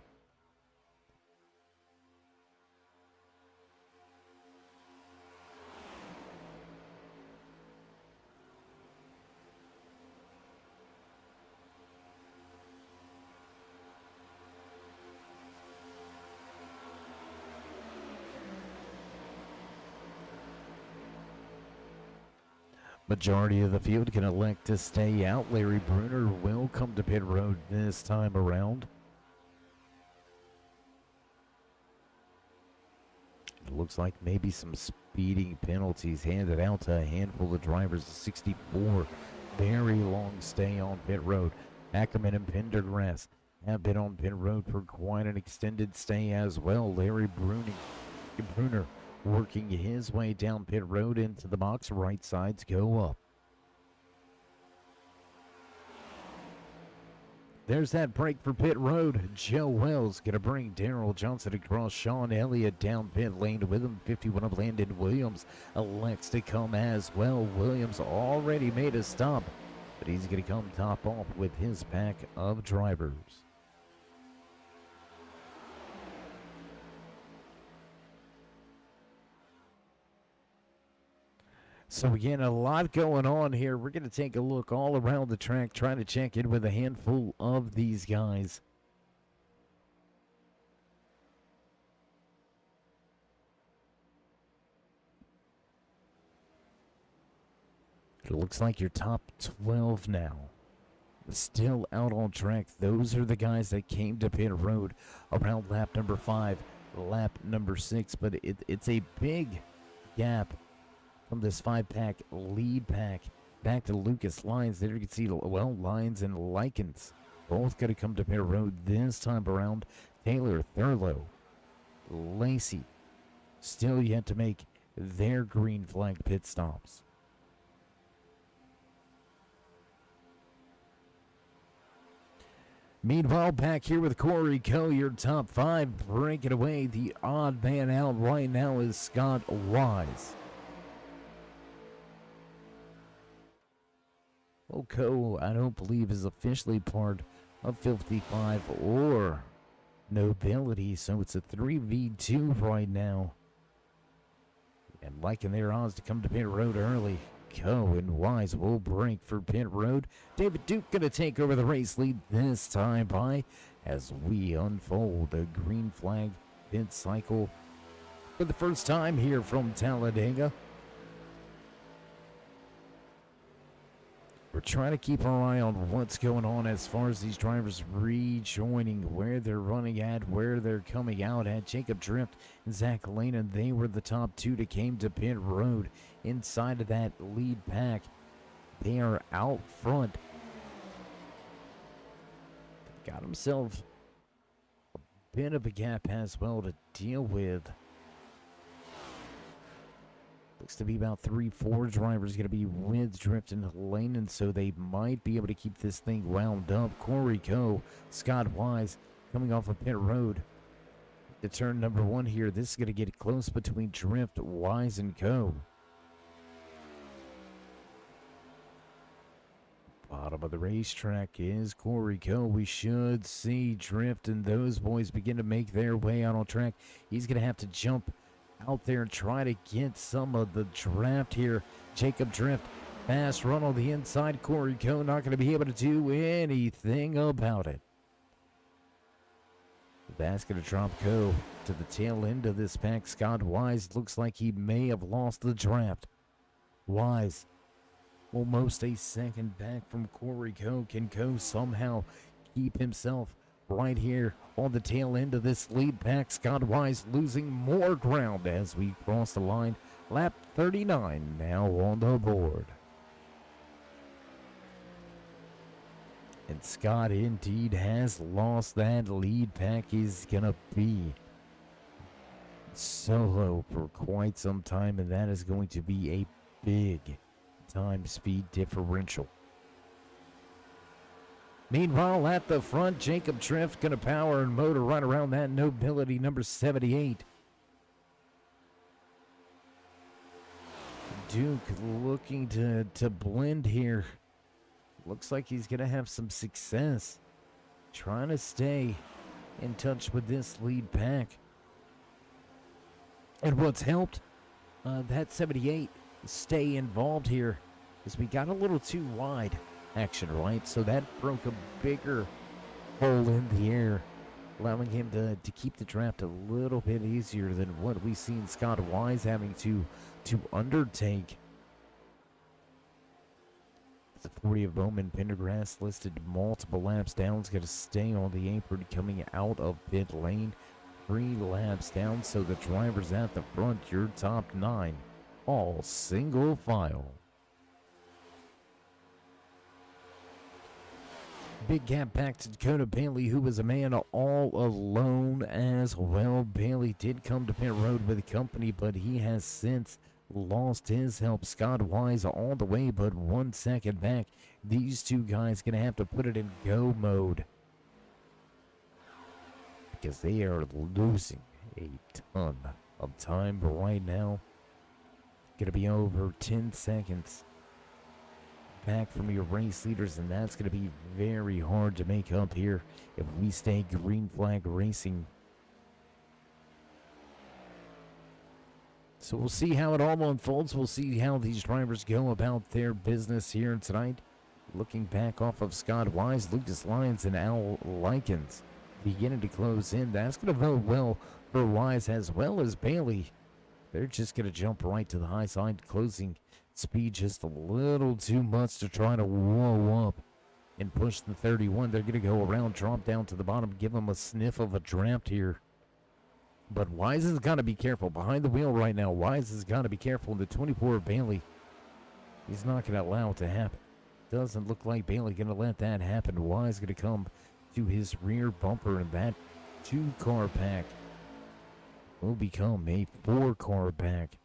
Majority of the field can elect to stay out. Larry Bruner will come to pit road this time around. It looks like maybe some speeding penalties handed out to a handful of drivers. 64, very long stay on pit road. Ackerman and Pendergrass have been on pit road for quite an extended stay as well. Larry Bruner working his way down pit road into the box. Right sides go up. There's that break for pit road. Joe Wells going to bring Darrell Johnson across. Sean Elliott down pit lane with him. 51 of Landon Williams elects to come as well. Williams already made a stop, but he's going to come top off with his pack of drivers. So again, a lot going on here. We're going to take a look all around the track, trying to check in with a handful of these guys. It looks like your top 12 now. Still out on track. Those are the guys that came to pit road around lap number 5, lap number 6. But it's a big gap from this 5-pack lead pack back to Lucas Lyons. There you can see, well, Lyons and Likens both going to come to pit road this time around. Taylor, Thurlow, Lacey still yet to make their green flag pit stops. Meanwhile, back here with Corey Coe, your top 5, breaking away. The odd man out right now is Scott Wise. Well, Coe, I don't believe, is officially part of 55 or Nobility, so it's a 3v2 right now. And liking their odds to come to pit road early. Coe and Wise will break for pit road. David Duke going to take over the race lead this time by as we unfold a green flag pit cycle for the first time here from Talladega. We're trying to keep our eye on what's going on as far as these drivers rejoining, where they're running at, where they're coming out at. Jacob Drift and Zach Lehnan, they were the top 2 that came to pit road inside of that lead pack. They are out front. Got himself a bit of a gap as well to deal with. Looks to be about 3-4 drivers going to be with Drift and Lehnan, so they might be able to keep this thing wound up. Corey Coe, Scott Wise coming off of pit road to turn number 1 here. This is going to get close between Drift, Wise, and Coe. Bottom of the racetrack is Corey Coe. We should see Drift and those boys begin to make their way out on track. He's going to have to jump out there and try to get some of the draft here. Jacob Drift, fast run on the inside. Corey Coe not going to be able to do anything about it. That's going to drop Coe to the tail end of this pack. Scott Wise looks like he may have lost the draft. Wise almost a second back from Corey Coe. Can Coe somehow keep himself right here on the tail end of this lead pack? Scott Wise losing more ground as we cross the line. Lap 39 now on the board. And Scott indeed has lost that lead pack. He's gonna be solo for quite some time, and that is going to be a big time speed differential. Meanwhile, at the front, Jacob Drift going to power and motor right around that Nobility number 78. Duke looking to blend here. Looks like he's going to have some success trying to stay in touch with this lead pack. And what's helped that 78 stay involved here is we got a little too wide action, right? So that broke a bigger hole in the air, allowing him to keep the draft a little bit easier than what we've seen Scott Wise having to undertake. The 40 of Bowman Pendergrass listed multiple laps down. Is going to stay on the apron coming out of pit lane. 3 laps down, so the drivers at the front, your top 9, all single file. Big gap back to Dakota Bailey, who was a man all alone as well. Bailey did come to pit road with the company, but he has since lost his help. Scott Wise all the way, but 1 second back. These two guys going to have to put it in go mode, because they are losing a ton of time. But right now, going to be over 10 seconds back from your race leaders, and that's going to be very hard to make up here if we stay green flag racing. So we'll see how it all unfolds. We'll see how these drivers go about their business here tonight. Looking back off of Scott Wise, Lucas Lyons, and Al Likens beginning to close in. That's going to vote well for Wise as well as Bailey. They're just going to jump right to the high side, closing speed just a little too much to try to whoa up and push the 31. They're going to go around, drop down to the bottom, give them a sniff of a draft here. But Wise has got to be careful. Behind the wheel right now, Wise has got to be careful. The 24 of Bailey, he's not going to allow it to happen. Doesn't look like Bailey going to let that happen. Wise going to come to his rear bumper, and that 2-car pack will become a 4-car pack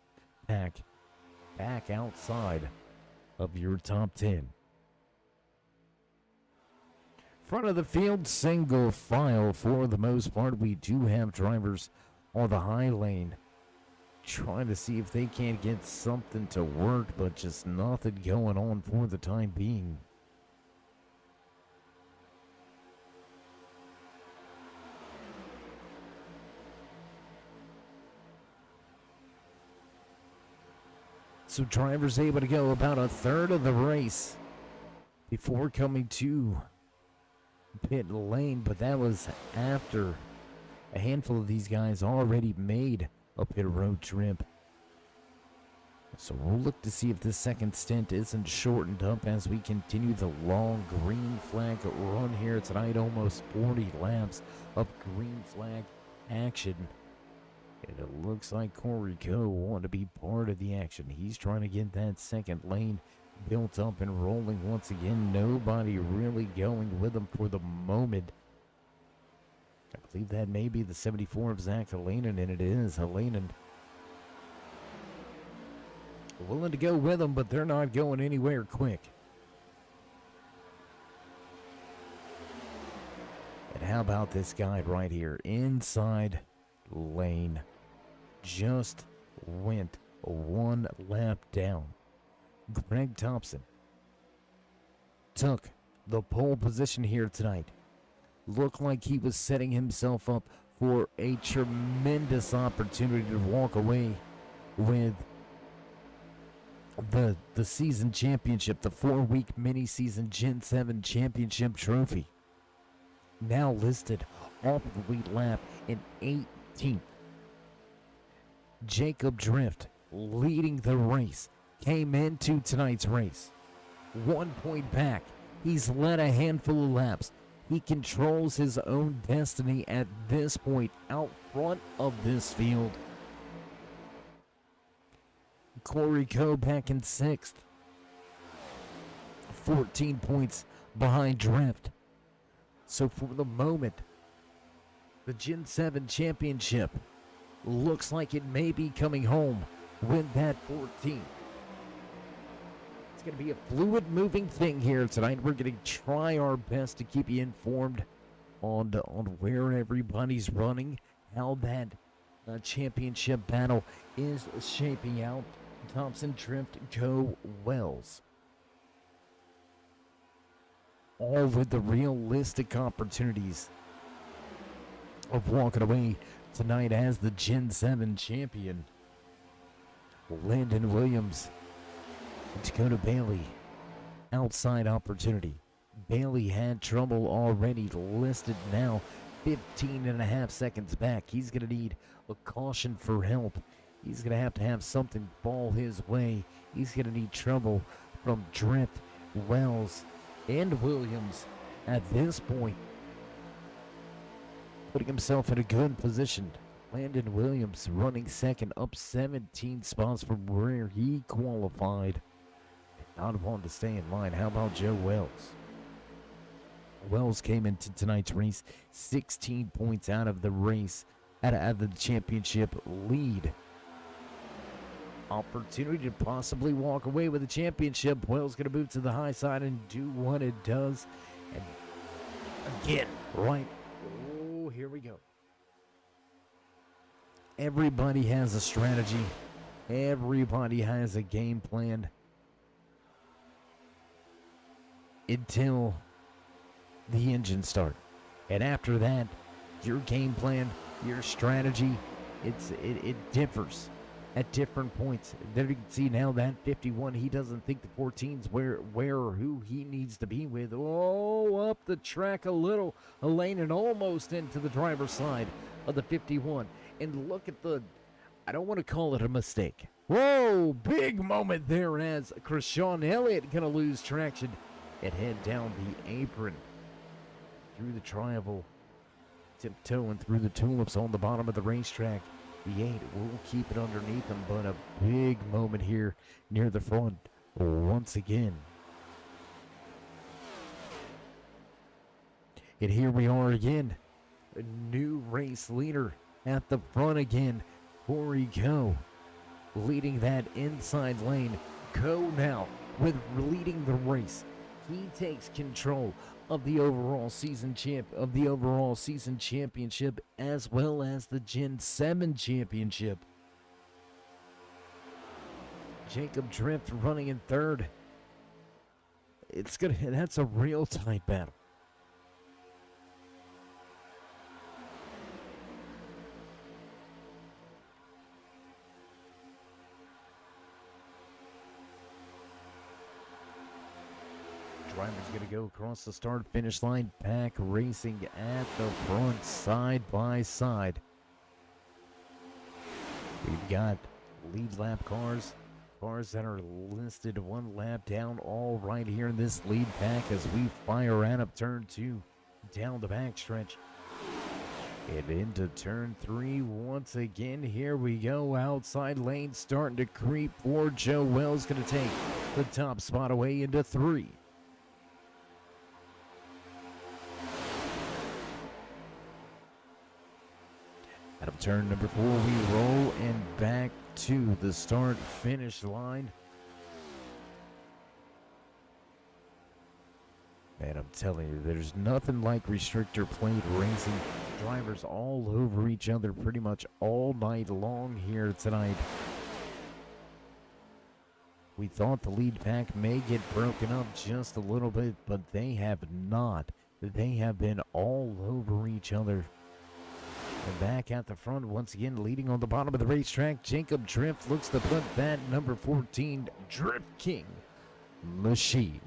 back outside of your top 10. Front of the field, single file for the most part. We do have drivers on the high lane trying to see if they can't get something to work, but just nothing going on for the time being. So drivers able to go about a third of the race before coming to pit lane, but that was after a handful of these guys already made a pit road trip. So we'll look to see if this second stint isn't shortened up as we continue the long green flag run here tonight. Almost 40 laps of green flag action. And it looks like Corey Coe wanted to be part of the action. He's trying to get that second lane built up and rolling once again. Nobody really going with him for the moment. I believe that may be the 74 of Zach Halanen, and it is Halanen. Willing to go with them, but they're not going anywhere quick. And how about this guy right here? Inside lane. Just went 1 lap down. Greg Thompson took the pole position here tonight. Looked like he was setting himself up for a tremendous opportunity to walk away with the season championship, the 4-week mini-season Gen 7 championship trophy. Now listed off the lead lap in 18th. Jacob Drift leading the race. Came into tonight's race 1 point back. He's led a handful of laps. He controls his own destiny at this point out front of this field. Corey Coe back in 6th. 14 points behind Drift. So for the moment, the Gen 7 championship looks like it may be coming home with that 14. It's going to be a fluid moving thing here tonight. We're going to try our best to keep you informed on where everybody's running, how that championship battle is shaping out. Thompson, Drift, Coe, Wells. All with the realistic opportunities of walking away tonight as the Gen 7 champion. Landon Williams, Dakota Bailey, outside opportunity. Bailey had trouble already, listed now 15.5 seconds back. He's going to need a caution for help. He's going to have something fall his way. He's going to need trouble from Drift Wells, and Williams at this point, putting himself in a good position. Landon Williams running second, up 17 spots from where he qualified. Not wanting to stay in line. How about Joe Wells? Wells came into tonight's race 16 points out of the race, out of the championship lead. Opportunity to possibly walk away with the championship. Wells going to move to the high side and do what it does. And again, right. Oh, here we go. Everybody has a strategy. Everybody has a game plan. Until the engine start. And after that, your game plan, your strategy, it differs at different points. There you can see now that 51, he doesn't think the 14's where or who he needs to be with. Oh, up the track a little, a lane and almost into the driver's side of the 51. And look at the, I don't want to call it a mistake. Whoa, big moment there as Krishawn Elliott going to lose traction and head down the apron through the triangle, tiptoeing through the tulips on the bottom of the racetrack. The 8 will keep it underneath him, but a big moment here near the front once again. And here we are again. A new race leader at the front again. Corey Coe leading that inside lane. Coe now with leading the race. He takes control of the overall season championship as well as the Gen 7 championship. Jacob Drift running in third. That's a real tight battle. Driver's going to go across the start-finish line. Pack racing at the front, side by side. We've got lead lap cars that are listed one lap down, all right here in this lead pack as we fire out of turn 2 down the backstretch. And into turn 3 once again. Here we go. Outside lane starting to creep forward. Joe Wells going to take the top spot away into 3. Out of turn number 4, we roll and back to the start-finish line. Man, I'm telling you, there's nothing like restrictor plate racing. Drivers all over each other pretty much all night long here tonight. We thought the lead pack may get broken up just a little bit, but they have not. They have been all over each other. And back at the front, once again, leading on the bottom of the racetrack, Jacob Drift looks to put that number 14 Drift King machine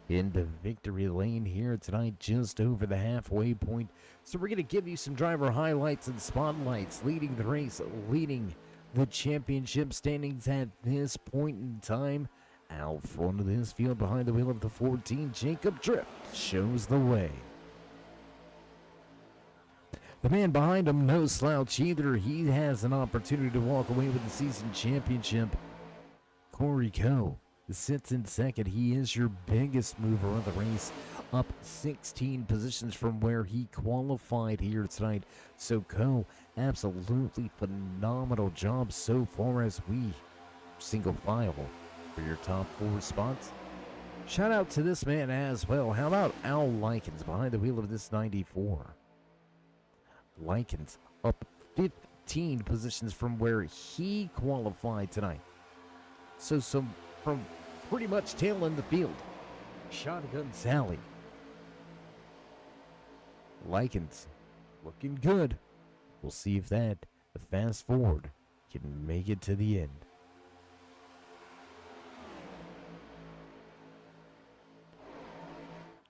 into victory lane here tonight, just over the halfway point. So we're going to give you some driver highlights and spotlights, leading the race, leading the championship standings at this point in time. Out front of this field, behind the wheel of the 14, Jacob Drift shows the way. The man behind him, no slouch either. He has an opportunity to walk away with the season championship. Corey Coe sits in second. He is your biggest mover of the race, up 16 positions from where he qualified here tonight. So Coe, absolutely phenomenal job so far as we single file for your top 4 spots. Shout out to this man as well. How about Al Likens behind the wheel of this 94? Likens up 15 positions from where he qualified tonight. So from pretty much tail in the field. Shotgun Sally. Likens looking good. We'll see if that fast forward can make it to the end.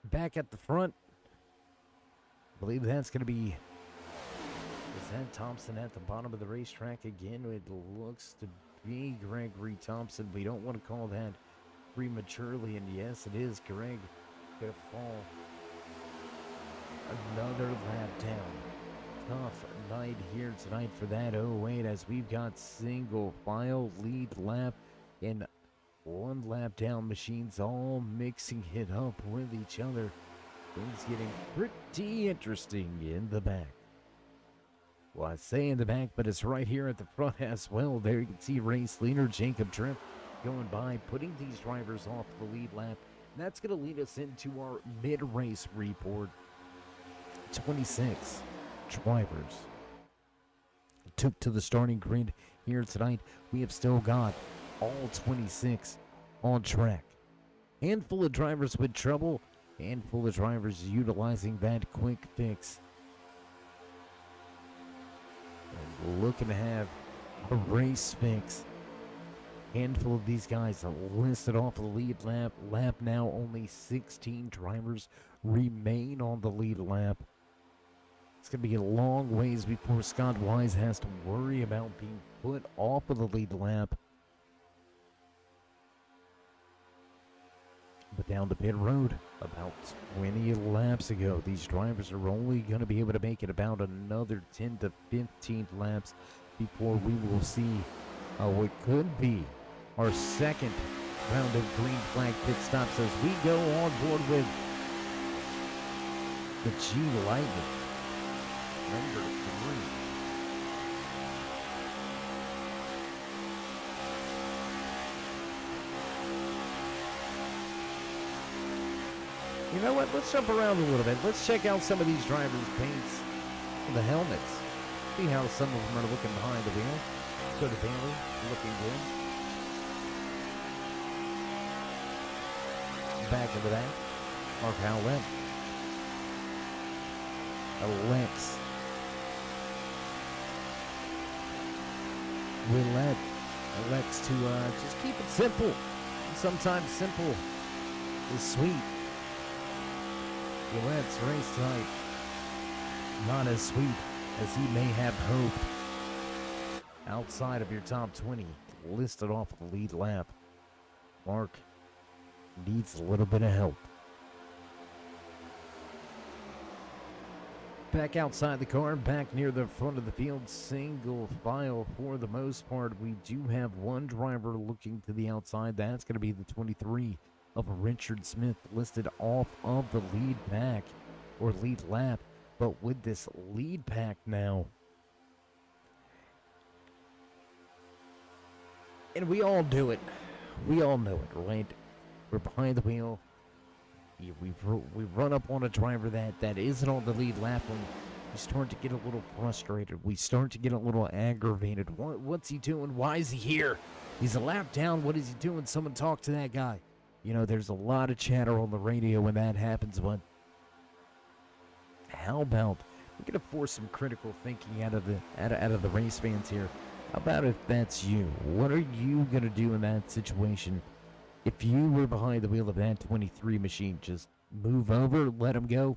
Back at the front, I believe that's going to be, is that Thompson at the bottom of the racetrack again? It looks to be Gregory Thompson. We don't want to call that prematurely, and yes, it is Greg gonna fall another lap down. Tough night here tonight for that 08 as we've got single file lead lap and one lap down machines all mixing it up with each other. Things getting pretty interesting in the back. Well, I say in the back, but it's right here at the front as well. There you can see race leader Jacob Tripp going by, putting these drivers off the lead lap. And that's going to lead us into our mid-race report. 26 drivers took to the starting grid here tonight. We have still got all 26 on track. Handful of drivers with trouble, handful of drivers utilizing that quick fix. And looking to have a race fix. Handful of these guys listed off the lead lap. Lap now, only 16 drivers remain on the lead lap. It's going to be a long ways before Scott Wise has to worry about being put off of the lead lap. But down the pit road, about 20 laps ago, these drivers are only going to be able to make it about another 10 to 15 laps before we will see what could be our second round of green flag pit stops as we go on board with the G Lightning, number 3. You know what? Let's jump around a little bit. Let's check out some of these drivers' paints, the helmets. See how some of them are looking behind the wheel. Go to Bailey, looking good. Back into that. Mark Howlett. Alex. Willette. Alex to just keep it simple. Sometimes simple is sweet. Willette's race tonight, not as sweet as he may have hoped. Outside of your top 20, listed off the lead lap. Mark needs a little bit of help. Back outside the car, back near the front of the field, single file for the most part. We do have one driver looking to the outside. That's going to be the 23 of Richard Smith, listed off of the lead pack or lead lap. But with this lead pack now, and we all do it, we all know it, right? We're behind the wheel. We run up on a driver that isn't on the lead lap, and we start to get a little frustrated. We start to get a little aggravated. What's he doing? Why is he here? He's a lap down. What is he doing? Someone talk to that guy. You know, there's a lot of chatter on the radio when that happens, but how about we're gonna force some critical thinking out of the race fans here. How about if that's you? What are you gonna do in that situation? If you were behind the wheel of that 23 machine, just move over, let him go?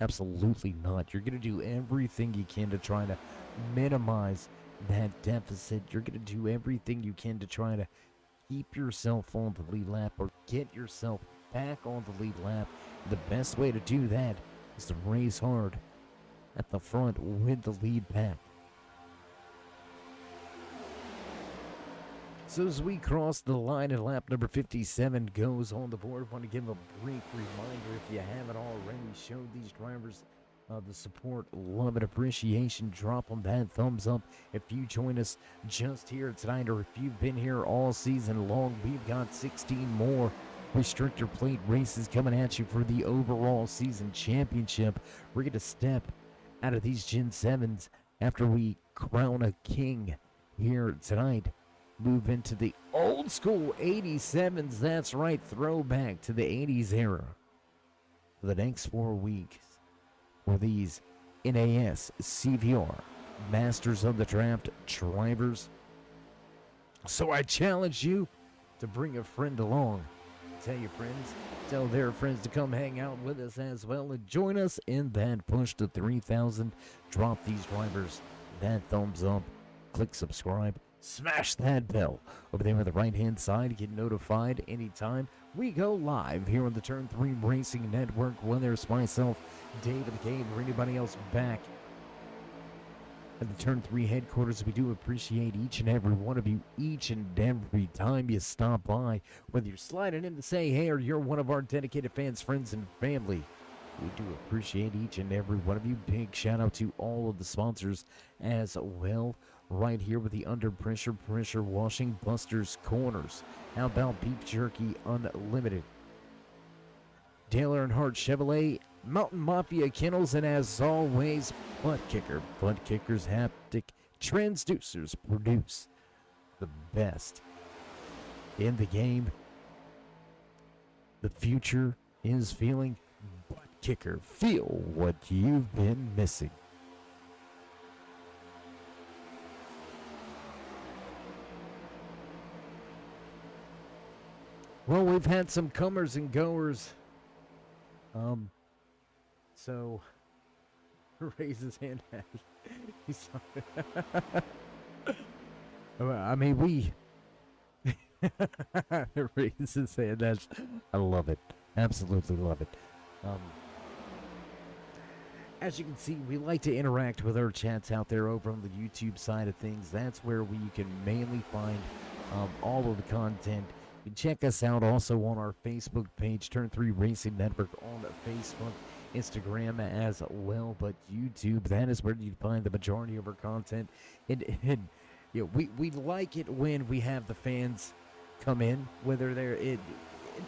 Absolutely not. You're gonna do everything you can to try to minimize that deficit. You're gonna do everything you can to try to keep yourself on the lead lap or get yourself back on the lead lap. The best way to do that is to race hard at the front with the lead pack. So as we cross the line and lap number 57 goes on the board, I want to give a brief reminder, if you haven't already, show these drivers the support, love, and appreciation. Drop them that thumbs up if you join us just here tonight, or if you've been here all season long. We've got 16 more restrictor plate races coming at you for the overall season championship. We're going to step out of these Gen 7s after we crown a king here tonight. Move into the old school 87s. That's right, throwback to the 80s era for the next 4 weeks for these NASCVR Masters of the Draft drivers. So I challenge you to bring a friend along. Tell your friends, tell their friends to come hang out with us as well and join us in that push to 3,000. Drop these drivers that thumbs up, click subscribe, smash that bell over there on the right-hand side. Get notified anytime we go live here on the Turn 3 Racing Network. Whether there's myself, David the Cave, or anybody else back at the Turn 3 headquarters, we do appreciate each and every one of you each and every time you stop by. Whether you're sliding in to say hey or you're one of our dedicated fans, friends, and family, we do appreciate each and every one of you. Big shout out to all of the sponsors as well. Right here with the Under Pressure Washing Busters Corners. How about Beef Jerky Unlimited? Dale Earnhardt Chevrolet, Mountain Mafia Kennels, and as always, Butt Kicker. Butt Kickers Haptic Transducers produce the best in the game. The future is feeling Butt Kicker. Feel what you've been missing. Well, we've had some comers and goers. So raise his hand. He's I mean, we raise his hand. That's, I love it. Absolutely love it. As you can see, we like to interact with our chats out there over on the YouTube side of things. That's where you can mainly find all of the content. You can check us out also on our Facebook page, Turn 3 Racing Network on Facebook, Instagram as well, but YouTube, that is where you find the majority of our content. And you know, we like it when we have the fans come in, whether they're it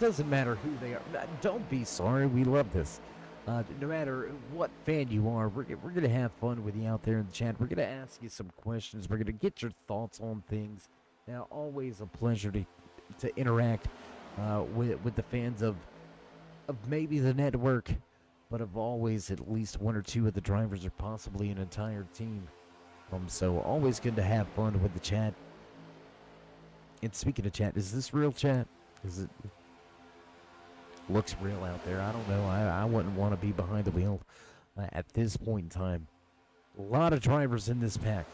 doesn't matter who they are. Don't be sorry, we love this. No matter what fan you are, we're gonna have fun with you out there in the chat. We're gonna ask you some questions. We're gonna get your thoughts on things. Now, always a pleasure to interact with the fans of maybe the network, but of always at least one or two of the drivers or possibly an entire team. So always good to have fun with the chat. And speaking of chat, is this real chat? Is it? Looks real out there. I don't know. I wouldn't want to be behind the wheel at this point in time. A lot of drivers in this pack.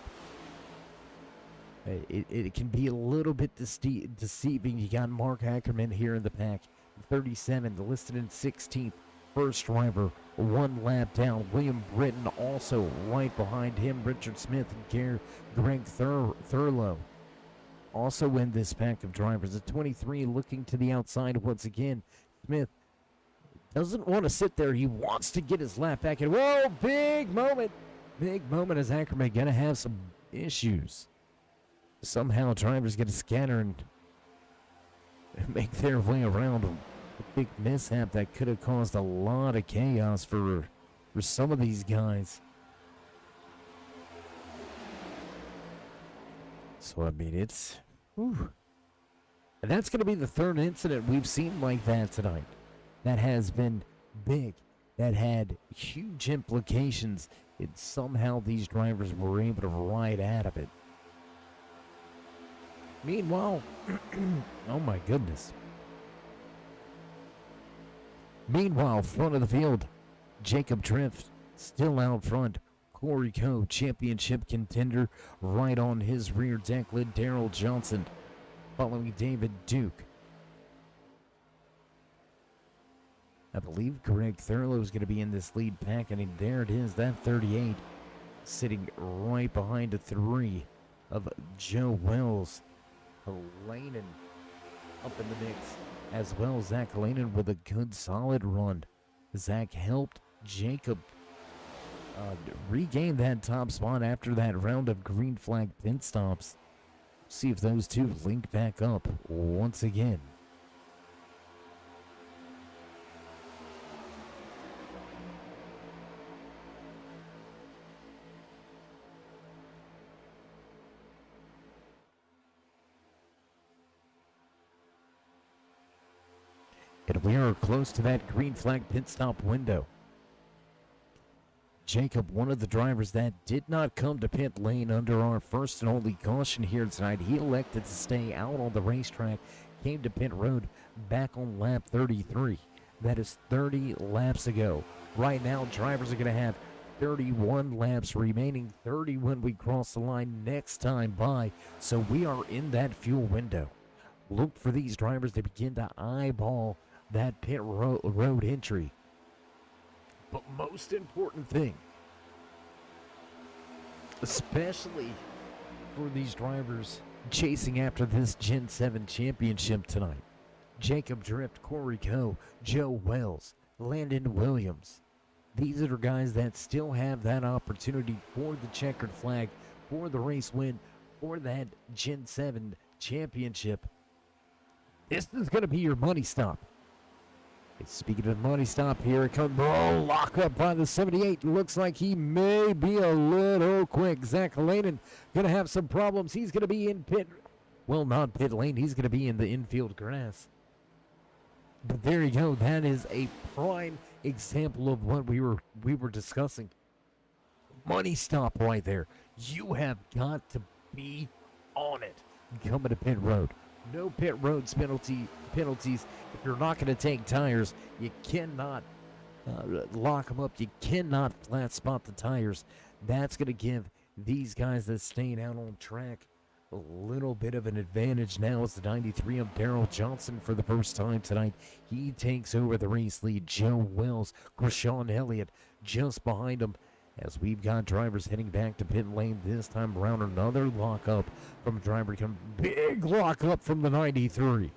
It can be a little bit deceiving. You got Mark Ackerman here in the pack, 37, listed in 16th. First driver, one lap down. William Britton also right behind him. Richard Smith and Greg Thurlow also in this pack of drivers. At 23, looking to the outside once again. Smith doesn't want to sit there. He wants to get his lap back. And whoa, big moment. Big moment as Ackerman going to have some issues. Somehow drivers get to scatter and make their way around a big mishap that could have caused a lot of chaos for some of these guys. So, I mean, it's... Whew. And that's going to be the third incident we've seen like that tonight. That has been big. That had huge implications. And somehow these drivers were able to ride out of it. Meanwhile, oh my goodness. Meanwhile, front of the field, Jacob Drift still out front. Corey Coe, championship contender, right on his rear deck, led Darrell Johnson, following David Duke. I believe Greg Thurlow is going to be in this lead pack, and there it is, that 38, sitting right behind a 3 of Joe Wells. Halanen up in the mix as well. Zach Halanen with a good solid run. Zach helped Jacob regain that top spot after that round of green flag pit stops. See if those two link back up once again. And we are close to that green flag pit stop window. Jacob, one of the drivers that did not come to pit lane under our first and only caution here tonight. He elected to stay out on the racetrack, came to pit road back on lap 33. That is 30 laps ago. Right now, drivers are going to have 31 laps remaining, 30 when we cross the line next time by. So we are in that fuel window. Look for these drivers to begin to eyeball that pit road entry. But most important thing, especially for these drivers chasing after this Gen 7 championship tonight, Jacob Drift, Corey Coe, Joe Wells, Landon Williams. These are guys that still have that opportunity for the checkered flag, for the race win, for that Gen 7 championship. This is going to be your money stop. Speaking of money stop, here it comes. Oh, lock up by the 78. Looks like he may be a little quick. Zach Layden going to have some problems. He's going to be in pit. Well, not pit lane. He's going to be in the infield grass. But there you go. That is a prime example of what we were discussing. Money stop right there. You have got to be on it coming to pit road. No pit roads penalties. If you're not going to take tires, you cannot lock them up. You cannot flat spot the tires. That's going to give these guys that staying out on track a little bit of an advantage. Now it's the 93 of Darrell Johnson for the first time tonight. He takes over the race lead. Joe Wells, Krishawn Elliott just behind him, as we've got drivers heading back to pit lane this time around. Another lockup from a driver. Big lockup from the 93.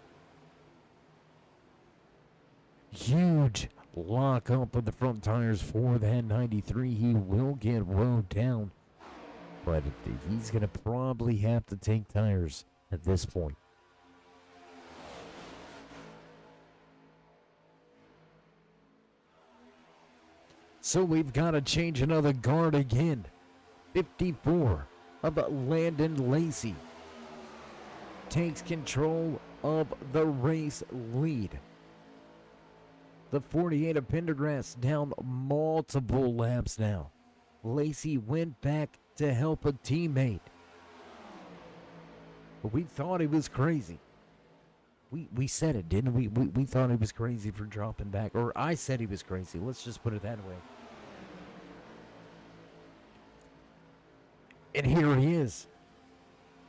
Huge lockup of the front tires for that 93. He will get rode down, but he's going to probably have to take tires at this point. So we've got to change another guard again. 54 of Landon Lacey takes control of the race lead. The 48 of Pendergrass down multiple laps now. Lacey went back to help a teammate. But we thought he was crazy. We said it, didn't we? We thought he was crazy for dropping back. Or I said he was crazy. Let's just put it that way. And here he is,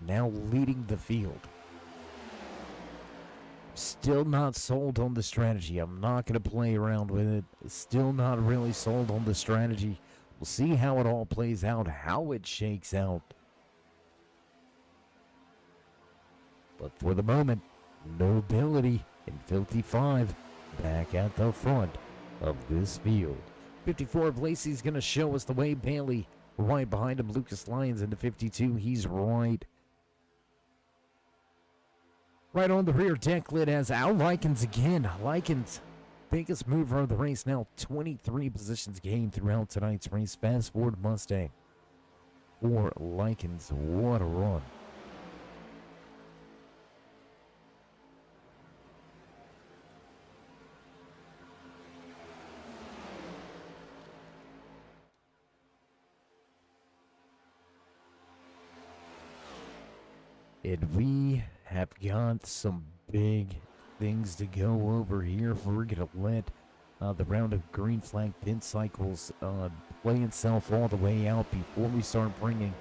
now leading the field. Still not sold on the strategy. I'm not going to play around with it. Still not really sold on the strategy. We'll see how it all plays out, how it shakes out. But for the moment, Nobility in 55 back at the front of this field. 54 of Lacey's going to show us the way. Bailey right behind him. Lucas Lyons into 52. He's right on the rear deck lid as Al Likens again. Likens, biggest mover of the race now. 23 positions gained throughout tonight's race. Fast forward Mustang for Likens. What a run. And we have got some big things to go over here. We're going to let the round of green flag pin cycles play itself all the way out before we start bringing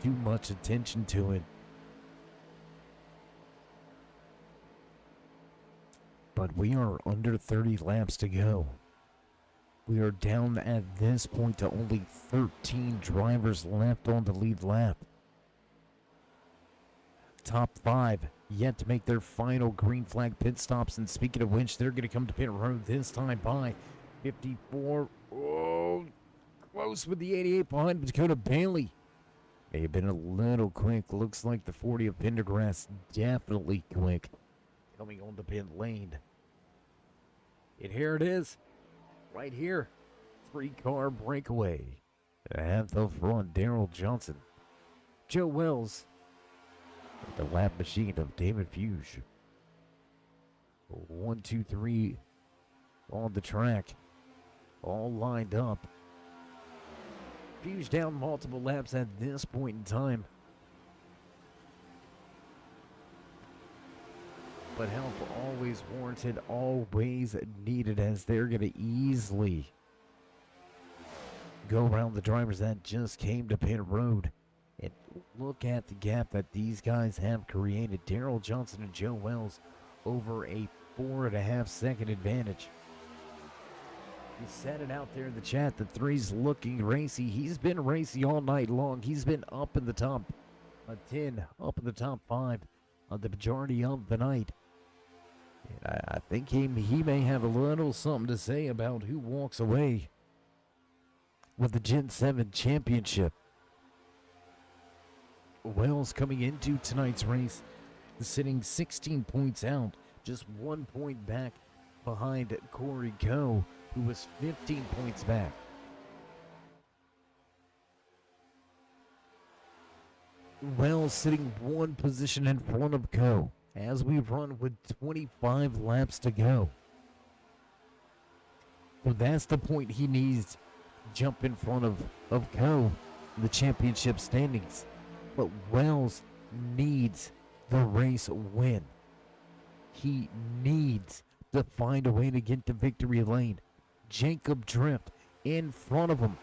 too much attention to it. But we are under 30 laps to go. We are down at this point to only 13 drivers left on the lead lap. Top 5 yet to make their final green flag pit stops, and speaking of which, they're going to come to pit road this time by 54. Oh, close with the 88 behind Dakota Bailey. May have been a little quick. Looks like the 40 of Pendergrass definitely quick coming on the pit lane. And here it is, right here. 3-car breakaway at the front. Darrell Johnson, Joe Wells, the lap machine of David Fuge. 1, 2, 3 on the track, all lined up. Fuge down multiple laps at this point in time, but help always warranted, always needed, as they're going to easily go around the drivers that just came to pit road. And look at the gap that these guys have created. Darrell Johnson and Joe Wells over a 4.5-second advantage. He said it out there in the chat. The 3's looking racy. He's been racy all night long. He's been up in the top 10, up in the top 5 the majority of the night. And I think he may have a little something to say about who walks away with the Gen 7 championship. Wells coming into tonight's race sitting 16 points out, just 1 point back behind Corey Coe, who was 15 points back. Wells sitting 1 position in front of Coe as we run with 25 laps to go. So that's the point he needs to jump in front of Coe in the championship standings. But Wells needs the race win. He needs to find a way to get to victory lane. Jacob Drift in front of him.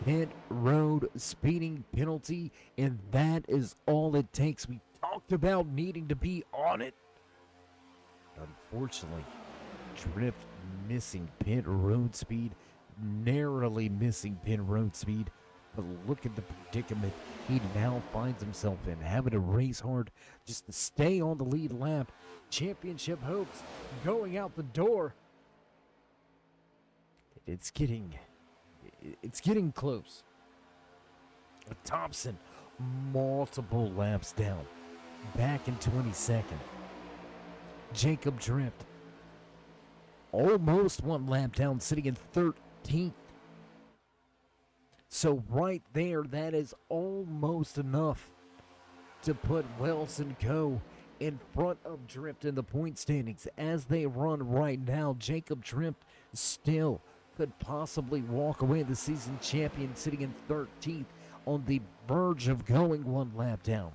Pit road speeding penalty, and that is all it takes. We talked about needing to be on it. Unfortunately, Drift missing pit road speed, narrowly missing pit road speed. But look at the predicament he now finds himself in, having to race hard just to stay on the lead lap. Championship hopes going out the door. It's getting close. Thompson, multiple laps down, back in 22nd. Jacob Drift, almost 1 lap down, sitting in 13th. So right there, that is almost enough to put Wells and Co. in front of Drift in the point standings. As they run right now, Jacob Drift still could possibly walk away the season champion, sitting in 13th, on the verge of going 1 lap down.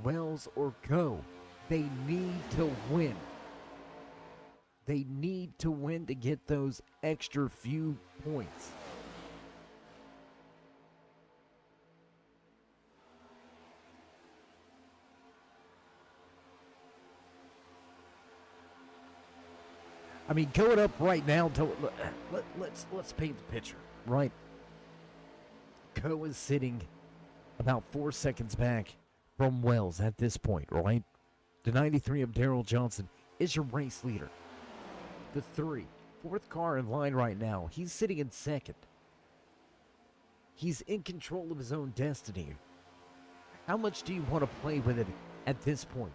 Wells or Co., they need to win. They need to win to get those extra few points. I mean, going up right now, let's paint the picture, right? Coe is sitting about 4 seconds back from Wells at this point, right? The 93 of Darrell Johnson is your race leader. The 4th car in line right now, he's sitting in 2nd. He's in control of his own destiny. How much do you want to play with it at this point?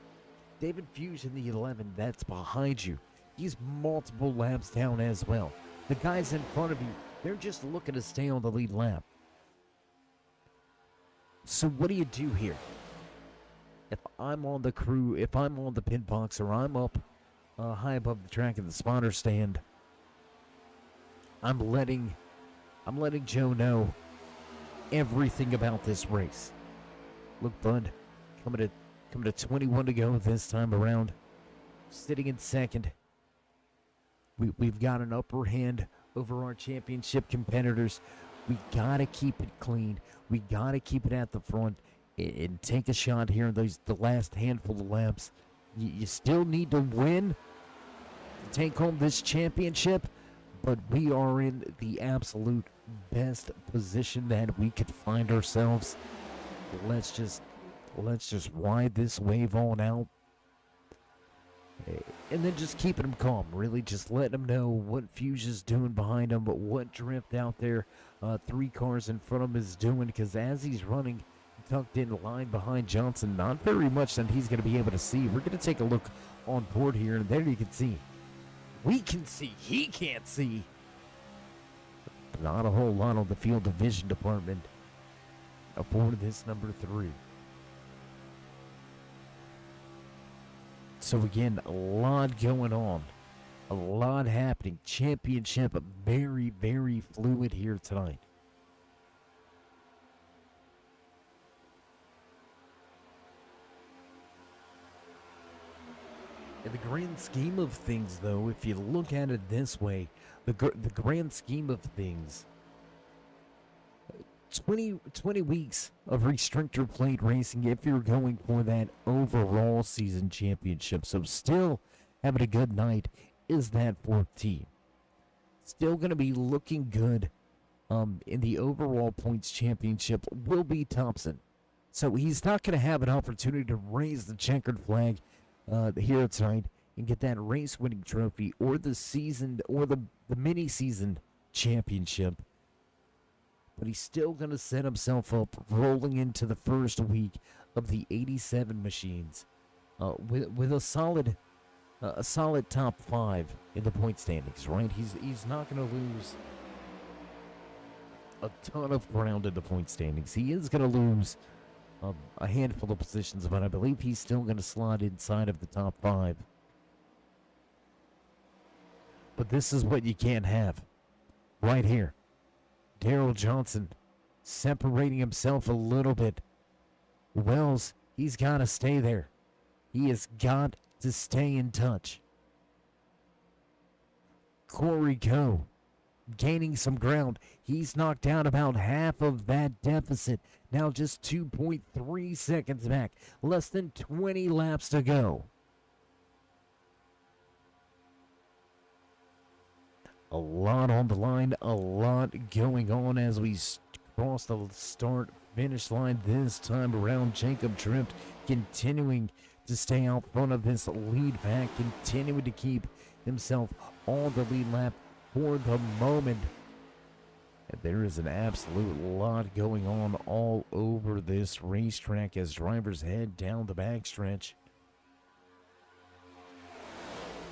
David Fusion, the 11, that's behind you. He's multiple laps down as well. The guys in front of you, they're just looking to stay on the lead lap. So what do you do here? If I'm on the crew, if I'm on the pit box, or I'm up high above the track in the spotter stand, I'm letting Joe know everything about this race. Look, bud, coming to 21 to go this time around, sitting in 2nd. We've got an upper hand over our championship competitors. We got to keep it clean. We got to keep it at the front and take a shot here in the last handful of laps. You still need to win to take home this championship, but we are in the absolute best position that we could find ourselves. Let's just ride this wave on out. And then just keeping them calm, really just letting them know what Fusion's doing behind them, but what Drift out there, 3 cars in front of him is doing, because as he's running tucked in line behind Johnson, not very much that he's going to be able to see. We're going to take a look on board here, and there you can see. We can see, he can't see. Not a whole lot on the field division department for this number 3. So again, a lot going on, a lot happening. Championship very, very fluid here tonight. In the grand scheme of things, though, if you look at it this way, the grand scheme of things, 20 weeks of restrictor plate racing if you're going for that overall season championship. So still having a good night is that 14. Still going to be looking good in the overall points championship will be Thompson. So he's not going to have an opportunity to raise the checkered flag here tonight and get that race winning trophy or the season or the mini season championship. But he's still going to set himself up rolling into the first week of the 87 machines with a solid top 5 in the point standings, right? He's not going to lose a ton of ground in the point standings. He is going to lose a handful of positions, but I believe he's still going to slot inside of the top 5. But this is what you can't have right here. Daryl Johnson separating himself a little bit. Wells, he's got to stay there. He has got to stay in touch. Corey Coe gaining some ground. He's knocked down about half of that deficit. Now just 2.3 seconds back. Less than 20 laps to go. A lot on the line, a lot going on as we cross the start-finish line this time around. Jacob Tripp continuing to stay out front of this lead pack, continuing to keep himself on the lead lap for the moment. And there is an absolute lot going on all over this racetrack as drivers head down the backstretch.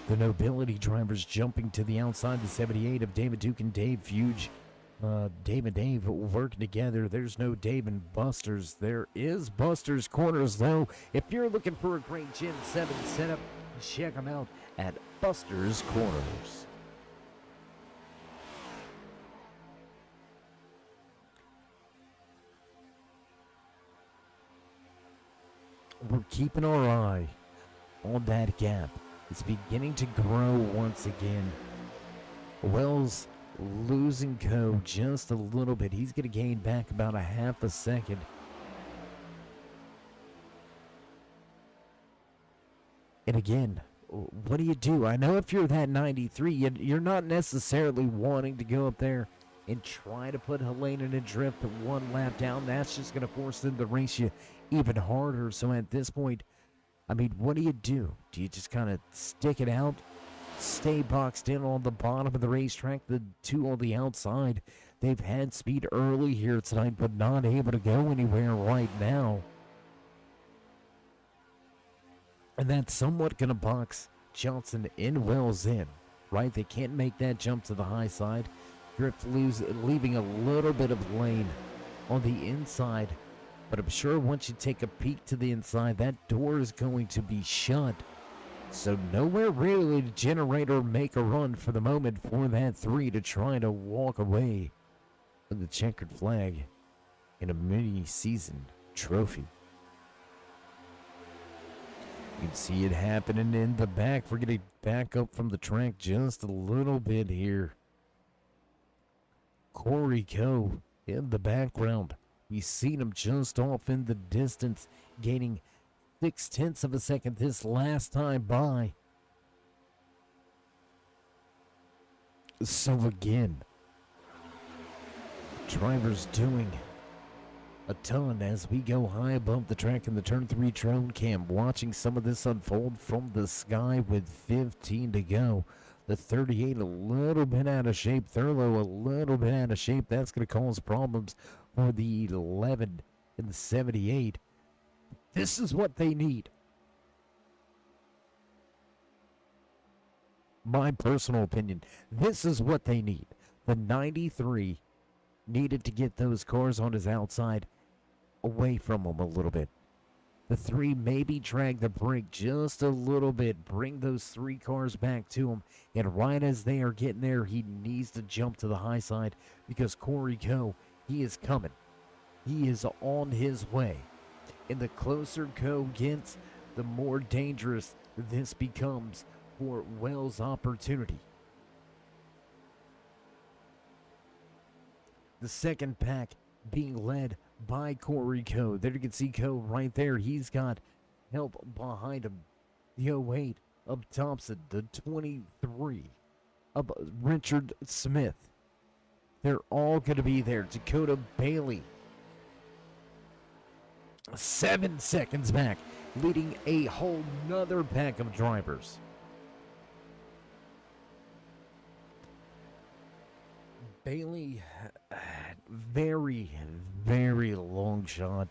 The Nobility drivers jumping to the outside, the 78 of David Duke and Dave Fuge. Dave and Dave working together. There's no Dave and Buster's. There is Buster's Corners, though. If you're looking for a great Gen 7 setup, check them out at Buster's Corners. We're keeping our eye on that gap. It's beginning to grow once again. Wells losing Coe just a little bit. He's going to gain back about a half a second. And again, what do? I know if you're that 93, you're not necessarily wanting to go up there and try to put Helene in a drift one lap down. That's just going to force them to race you even harder. So at this point, I mean, what do? Do you just kind of stick it out, stay boxed in on the bottom of the racetrack? The two on the outside, they've had speed early here tonight, but not able to go anywhere right now. And that's somewhat going to box Johnson and Wells in, right? They can't make that jump to the high side. Drift leaving a little bit of lane on the inside. But I'm sure once you take a peek to the inside, that door is going to be shut. So nowhere really to generate or make a run for the moment for that 3 to try to walk away with the checkered flag in a mini-season trophy. You can see it happening in the back. We're going to back up from the track just a little bit here. Corey Coe in the background. We've seen him just off in the distance, gaining 0.6 of a second this last time by. So again, drivers doing a ton as we go high above the track in the turn 3 drone cam, watching some of this unfold from the sky with 15 to go. The 38 a little bit out of shape. Thurlow a little bit out of shape. That's going to cause problems for the 11 and the 78. This is what they need. My personal opinion, this is what they need. The 93 needed to get those cars on his outside away from him a little bit. The 3 maybe drag the brake just a little bit, bring those 3 cars back to him, and right as they are getting there, he needs to jump to the high side because Corey Coe, he is coming. He is on his way. And the closer Coe gets, the more dangerous this becomes for Wells' opportunity. The second pack being led by Corey Coe. There you can see Coe right there. He's got help behind him. The 08 of Thompson, the 23 of Richard Smith. They're all going to be there. Dakota Bailey, 7 seconds back, leading a whole nother pack of drivers. Bailey, very, very long shot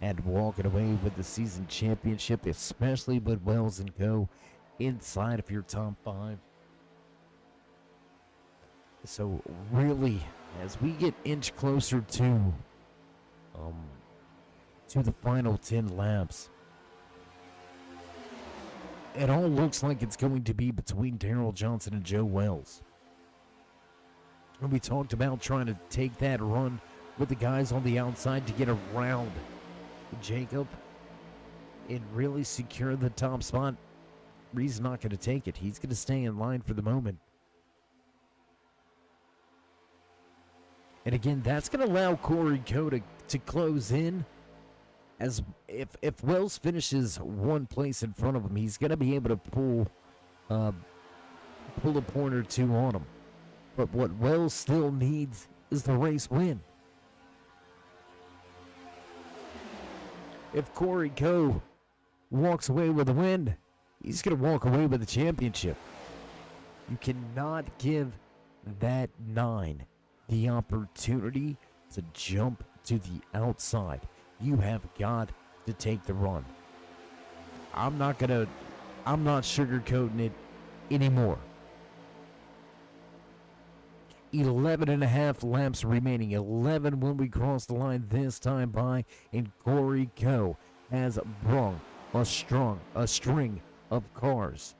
at walking away with the season championship, especially with Wells and Co. inside of your top 5. So really, as we get inch closer to the final 10 laps, it all looks like it's going to be between Darrell Johnson and Joe Wells. And we talked about trying to take that run with the guys on the outside to get around Jacob and really secure the top spot. Reed's not going to take it. He's going to stay in line for the moment. And again, that's going to allow Corey Coe to close in. As if Wells finishes one place in front of him, he's going to be able to pull a point or two on him. But what Wells still needs is the race win. If Corey Coe walks away with a win, he's going to walk away with the championship. You cannot give that 9 the opportunity to jump to the outside. You have got to take the run. I'm not sugarcoating it anymore. 11.5 laps remaining. 11 when we cross the line this time by, and Corey Coe has brought a string of cars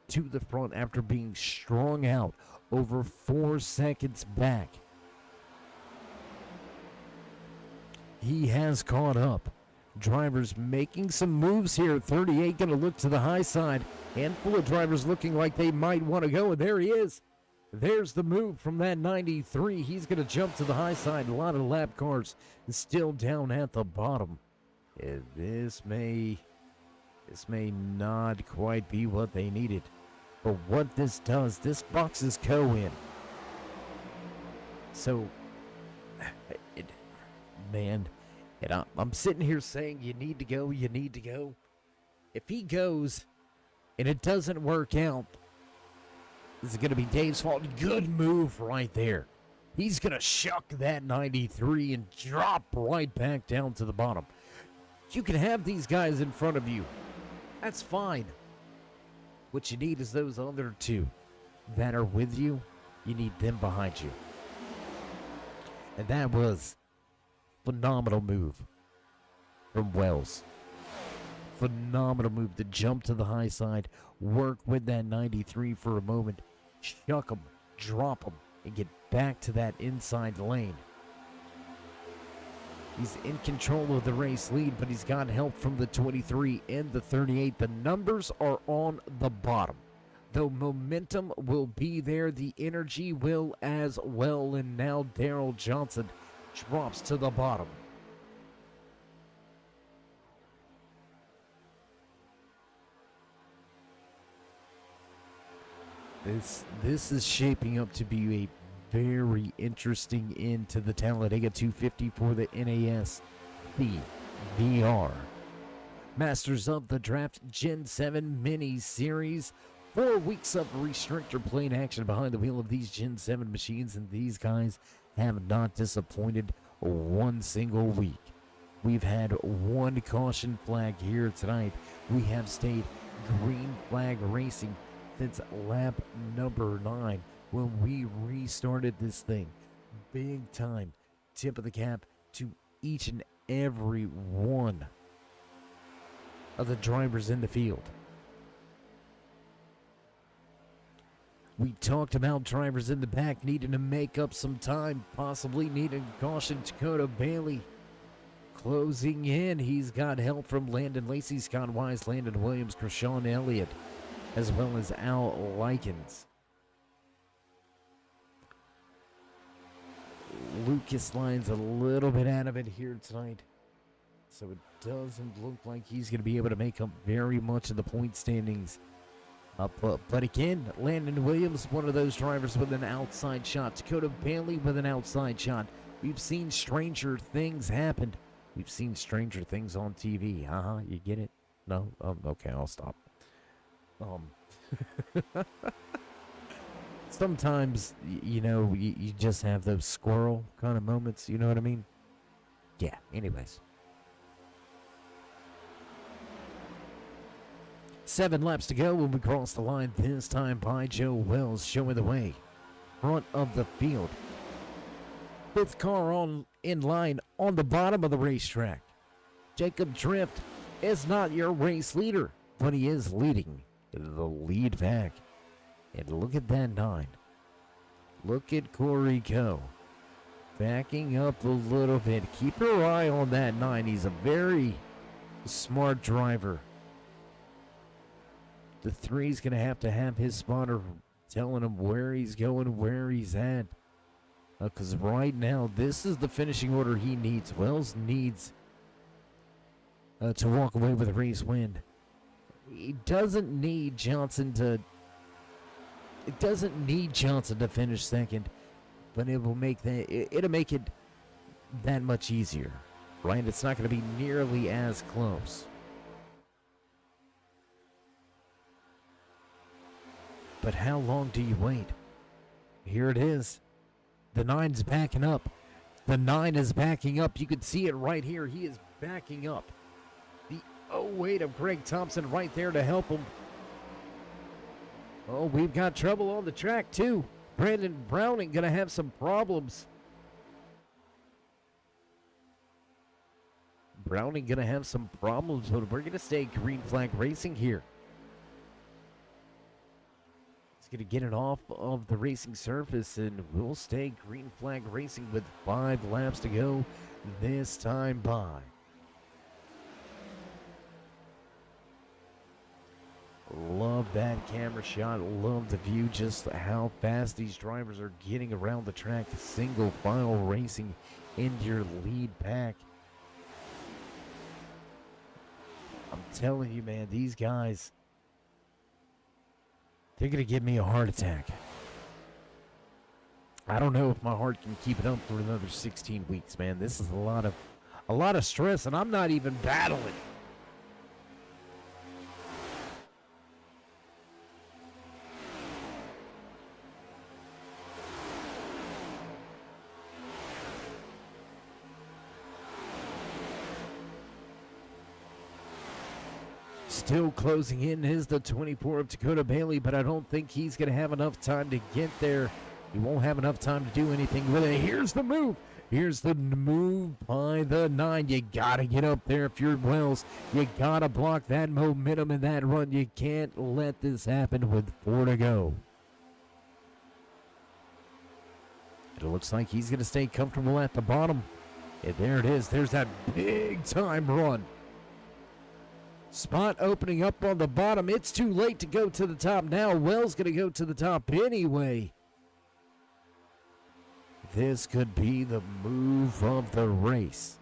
to the front after being strung out over 4 seconds back. He has caught up. Drivers making some moves here. 38 going to look to the high side. Handful of drivers looking like they might want to go, and there he is. There's the move from that 93. He's going to jump to the high side. A lot of lap cars still down at the bottom. This may not quite be what they needed. But what this does, this boxes Coe in. So, I'm sitting here saying you need to go. If he goes and it doesn't work out, this is going to be Dave's fault. Good move right there. He's going to shuck that 93 and drop right back down to the bottom. You can have these guys in front of you. That's fine. What you need is those other 2 that are with you. You need them behind you. And that was a phenomenal move from Wells. Phenomenal move to jump to the high side, work with that 93 for a moment, shuck him, drop him, and get back to that inside lane. He's in control of the race lead, but he's got help from the 23 and the 38. The numbers are on the bottom. Though momentum will be there, the energy will as well. And now Darrell Johnson drops to the bottom. This is shaping up to be a very interesting end to the Talladega 250 for the NASCVR. Masters of the Draft Gen 7 Mini Series. 4 weeks of restrictor plate action behind the wheel of these Gen 7 machines, and these guys have not disappointed one single week. We've had one caution flag here tonight. We have stayed green flag racing since lap number 9 when we restarted this thing. Big time tip of the cap to each and every one of the drivers in the field. We talked about drivers in the back needing to make up some time, possibly needing caution. Dakota Bailey closing in. He's got help from Landon Lacey, Scott Wise, Landon Williams, Krishawn Elliott, as well as Al Likens. Lucas Lyons a little bit out of it here tonight. So it doesn't look like he's going to be able to make up very much of the point standings. But again, Landon Williams, one of those drivers with an outside shot. Dakota Bailey with an outside shot. We've seen stranger things happen. We've seen stranger things on TV. You get it? No? Okay, I'll stop. Sometimes, you just have those squirrel kind of moments, you know what I mean? Yeah, anyways. 7 laps to go when we cross the line, this time by Joe Wells showing the way. Front of the field. 5th car in line on the bottom of the racetrack. Jacob Drift is not your race leader, but he is leading the lead pack. And look at that 9. Look at Corey Coe. Backing up a little bit. Keep your eye on that 9. He's a very smart driver. The 3's going to have his spotter telling him where he's going, where he's at. Because right now, this is the finishing order he needs. Wells needs to walk away with a race win. He doesn't need Johnson to... It doesn't need Johnson to finish second, but it'll make it that much easier, right? It's not going to be nearly as close. But how long do you wait? Here it is. The 9's backing up. The 9 is backing up. You can see it right here. He is backing up. The 08 of Greg Thompson right there to help him. Oh, we've got trouble on the track, too. Brandon Browning going to have some problems. Browning going to have some problems, but we're going to stay green flag racing here. He's going to get it off of the racing surface, and we'll stay green flag racing with 5 laps to go this time by. Love that camera shot. Love the view, just how fast these drivers are getting around the track. Single file racing into your lead pack. I'm telling you, man, these guys, they're going to give me a heart attack. I don't know if my heart can keep it up for another 16 weeks, man. This is a lot of stress, and I'm not even battling. Still closing in is the 24 of Dakota Bailey, but I don't think he's going to have enough time to get there. He won't have enough time to do anything with it. Here's the move. Here's the move by the 9. You got to get up there if you're Wells. You got to block that momentum in that run. You can't let this happen with 4 to go. It looks like he's going to stay comfortable at the bottom. And there it is. There's that big time run. Spot opening up on the bottom. It's too late to go to the top now. Wells going to go to the top anyway. This could be the move of the race.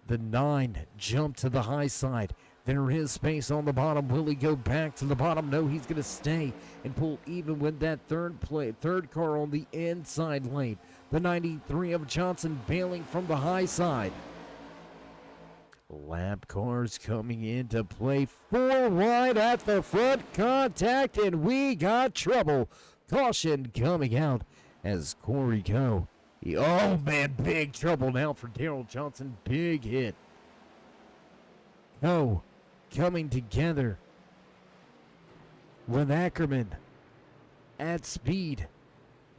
The 9 jumped to the high side. There is space on the bottom. Will he go back to the bottom? No, he's going to stay and pull even with that third car on the inside lane. The 93 of Johnson bailing from the high side. Lap cars coming into play. 4 wide at the front, contact, and we got trouble. Caution coming out as Corey Coe. Oh man, big trouble now for Daryl Johnson. Big hit. Coe coming together with Ackerman at speed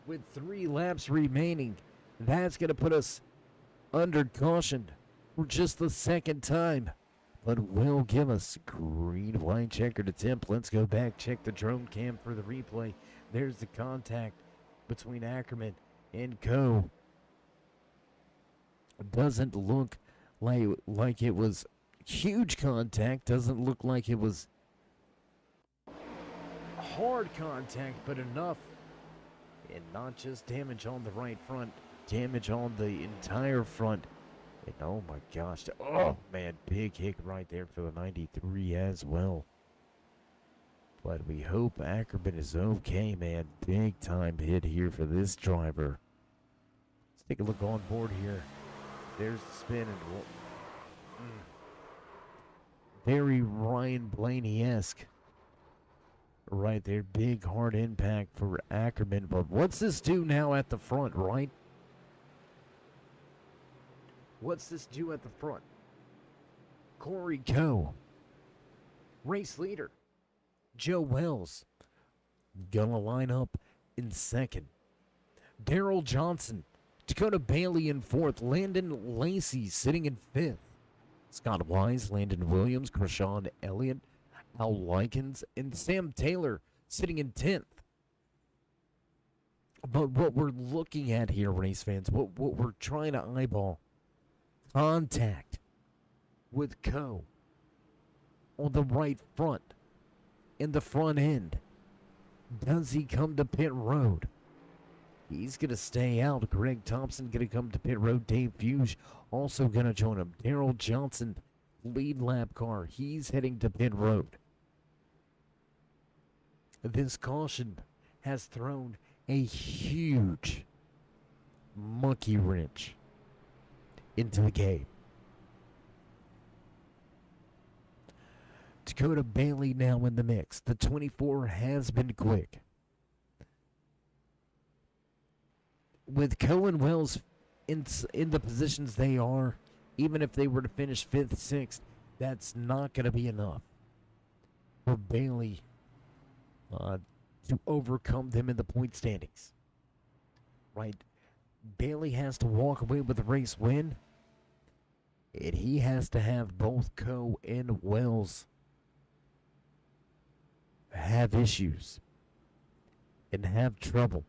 with 3 laps remaining. That's going to put us under caution for just the second time, but will give us green white checkered attempt. Let's go back, check the drone cam for the replay. There's the contact between Ackerman and Coe. Doesn't look like it was huge contact. Doesn't look like it was hard contact, but enough And not just damage on the right front, damage on the entire front. And oh my gosh, oh man, big hit right there for the 93 as well. But we hope Ackerman is okay, man. Big time hit here for this driver. Let's take a look on board here. There's the spin and very Ryan Blaney-esque. Right there, big hard impact for Ackerman. But what's this do now at the front, right? What's this do at the front? Corey Coe, race leader. Joe Wells, gonna line up in second. Daryl Johnson, Dakota Bailey in fourth. Landon Lacey sitting in fifth. Scott Wise, Landon Williams, Krishawn Elliott, Al Likens, and Sam Taylor sitting in 10th. But what we're looking at here, race fans, what we're trying to eyeball, contact with Coe on the right front, in the front end. Does he come to pit road? He's going to stay out. Greg Thompson going to come to pit road. Dave Fuge also going to join him. Daryl Johnson, lead lap car. He's heading to pit road. This caution has thrown a huge monkey wrench into the game. Dakota Bailey now in the mix. The 24 has been quick. With Cohen Wells in the positions they are, even if they were to finish 5th, 6th, that's not going to be enough for Bailey to overcome them in the point standings. Right? Bailey has to walk away with the race win, and he has to have both Coe and Wells have issues and have trouble.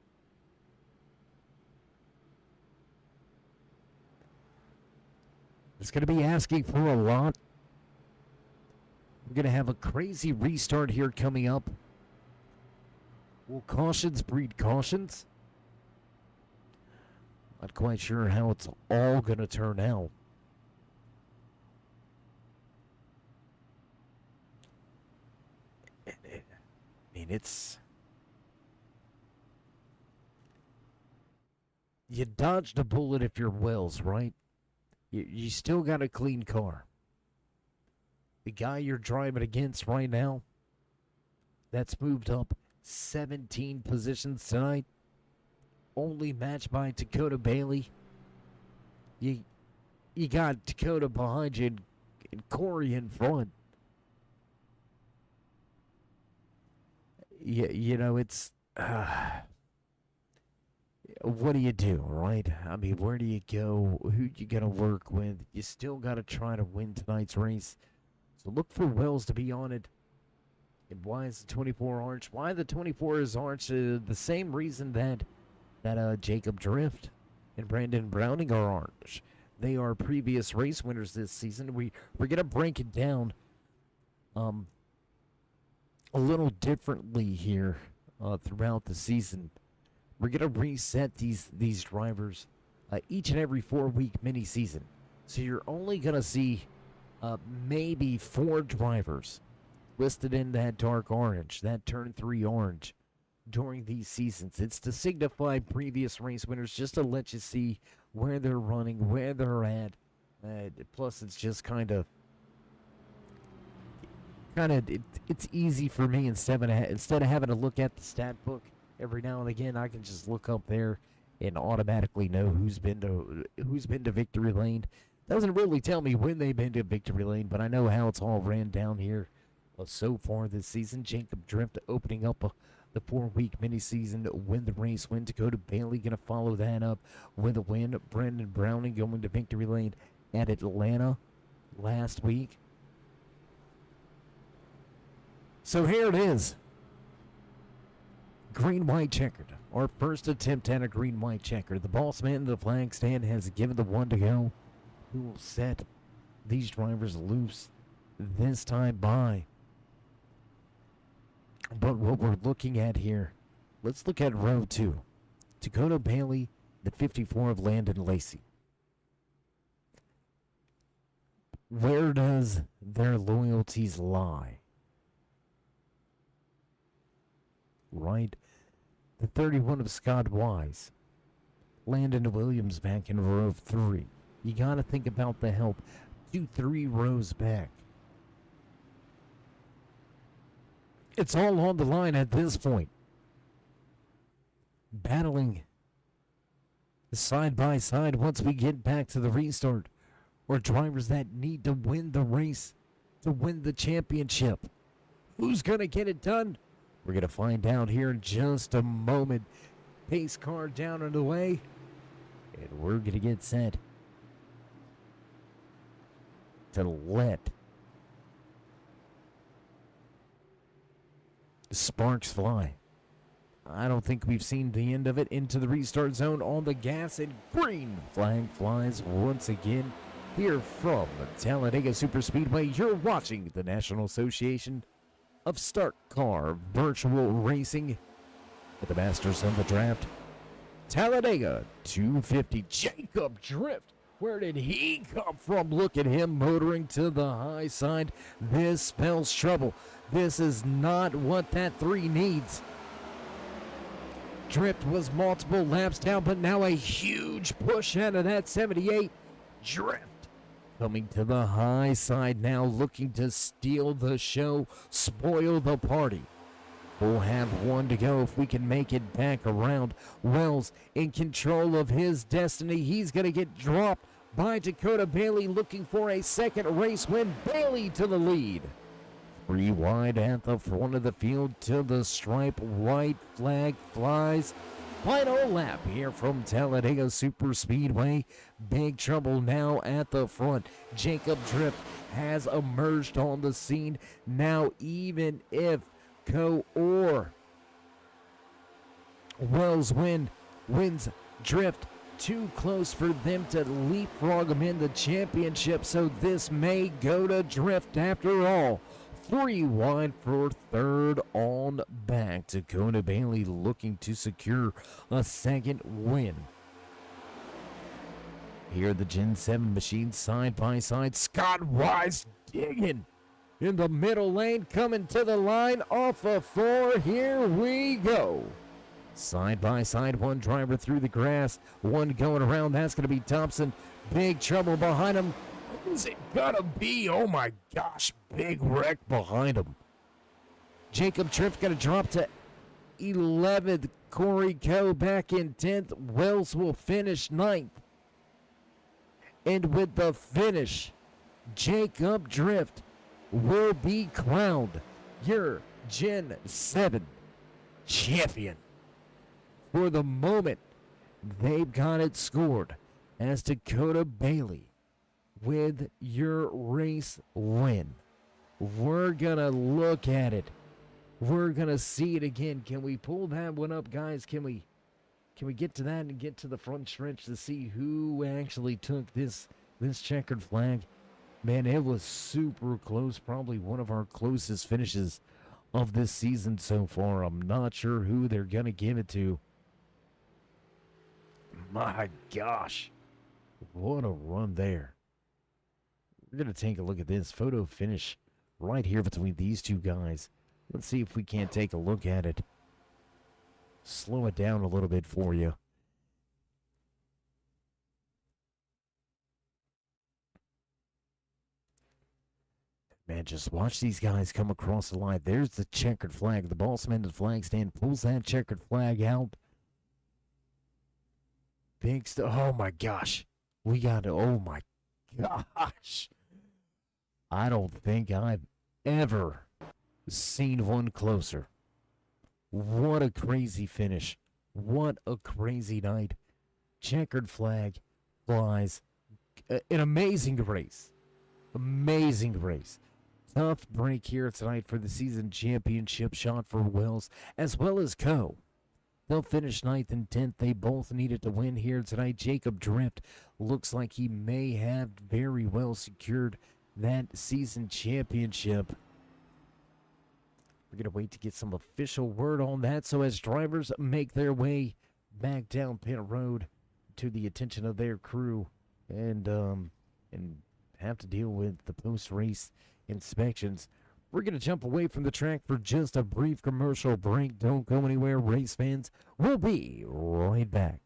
It's going to be asking for a lot. We're going to have a crazy restart here coming up. Will cautions breed cautions? Not quite sure how it's all going to turn out. I mean, it's... You dodged a bullet if you're Wells, right? You still got a clean car. The guy you're driving against right now, that's moved up 17 positions tonight, only matched by Dakota Bailey. You got Dakota behind you and Corey in front. You know, it's... what do you do, right? I mean, where do you go? Who you gonna work with? You still gotta try to win tonight's race. So look for Wells to be on it. And why is the 24 orange? Why the 24 is orange? The same reason that Jacob Drift and Brandon Browning are orange. They are previous race winners this season. We're gonna break it down a little differently here throughout the season. We're going to reset these drivers each and every 4-week mini season. So you're only going to see maybe 4 drivers listed in that dark orange, that turn 3 orange during these seasons. It's to signify previous race winners, just to let you see where they're running, where they're at. Plus, it's just kind of it's easy for me instead of having to look at the stat book. Every now and again, I can just look up there and automatically know who's been to victory lane. Doesn't really tell me when they've been to victory lane, but I know how it's all ran down here so far this season. Jacob Drift opening up the 4-week mini season, win the race win. Dakota Bailey going to follow that up with a win. Brandon Browning going to victory lane at Atlanta last week. So here it is. Green-white checkered. Our first attempt at a green-white checker. The boss man in the flag stand has given the one to go. Who will set these drivers loose this time by? But what we're looking at here, let's look at row 2. Dakota Bailey, the 54 of Landon Lacey. Where does their loyalties lie? Right? The 31 of Scott Wise. Landon Williams back in row 3. You got to think about the help 2-3 rows back. It's all on the line at this point. Battling side by side once we get back to the restart. Or drivers that need to win the race, to win the championship. Who's going to get it done? We're going to find out here in just a moment. Pace car down and away. And we're going to get set to let sparks fly. I don't think we've seen the end of it. Into the restart zone on the gas, and green flag flies once again. Here from Talladega Superspeedway, you're watching the National Association of Stock Car Virtual Racing with the Masters of the Draft. Talladega 250. Jacob Drift. Where did he come from? Look at him motoring to the high side. This spells trouble. This is not what that 3 needs. Drift was multiple laps down, but now a huge push out of that 78. Drift coming to the high side now, looking to steal the show, spoil the party. We'll have 1 to go if we can make it back around. Wells in control of his destiny. He's going to get dropped by Dakota Bailey, looking for a second race win. Bailey to the lead. 3 wide at the front of the field to the stripe. White flag flies. Final lap here from Talladega Superspeedway. Big trouble now at the front. Jacob Drift has emerged on the scene. Now, even if Co or Wells wins Drift, too close for them to leapfrog him in the championship, so this may go to Drift after all. 3 wide for third on back. Dakota Bailey looking to secure a second win. Here the Gen 7 machines side by side. Scott Wise digging in the middle lane, coming to the line off of 4. Here we go. Side by side, 1 driver through the grass, 1 going around. That's going to be Thompson. Big trouble behind him. Who's it gonna be? Oh my gosh, big wreck behind him. Jacob Drift gonna drop to 11th. Corey Coe back in 10th. Wells will finish 9th. And with the finish, Jacob Drift will be crowned your Gen 7 champion. For the moment, they've got it scored as Dakota Bailey with your race win. We're gonna look at it. We're gonna see it again. Can we pull that one up, guys? Can we get to that and get to the front stretch to see who actually took this checkered flag? Man, it was super close. Probably one of our closest finishes of this season so far. I'm not sure who they're gonna give it to. My gosh, what a run there. We're going to take a look at this photo finish right here between these 2 guys. Let's see if we can't take a look at it. Slow it down a little bit for you. Man, just watch these guys come across the line. There's the checkered flag. The bossman at the flag stand pulls that checkered flag out. Big stuff. Oh my gosh. We got it. Oh my gosh. I don't think I've ever seen one closer. What a crazy finish. What a crazy night. Checkered flag flies. An amazing race. Amazing race. Tough break here tonight for the season championship shot for Wells as well as Co. They'll finish 9th and 10th. They both needed to win here tonight. Jacob Drift looks like he may have very well secured that season championship. We're going to wait to get some official word on that. So as drivers make their way back down pit road to the attention of their crew and have to deal with the post-race inspections. We're going to jump away from the track for just a brief commercial break. Don't go anywhere, race fans. We'll be right back.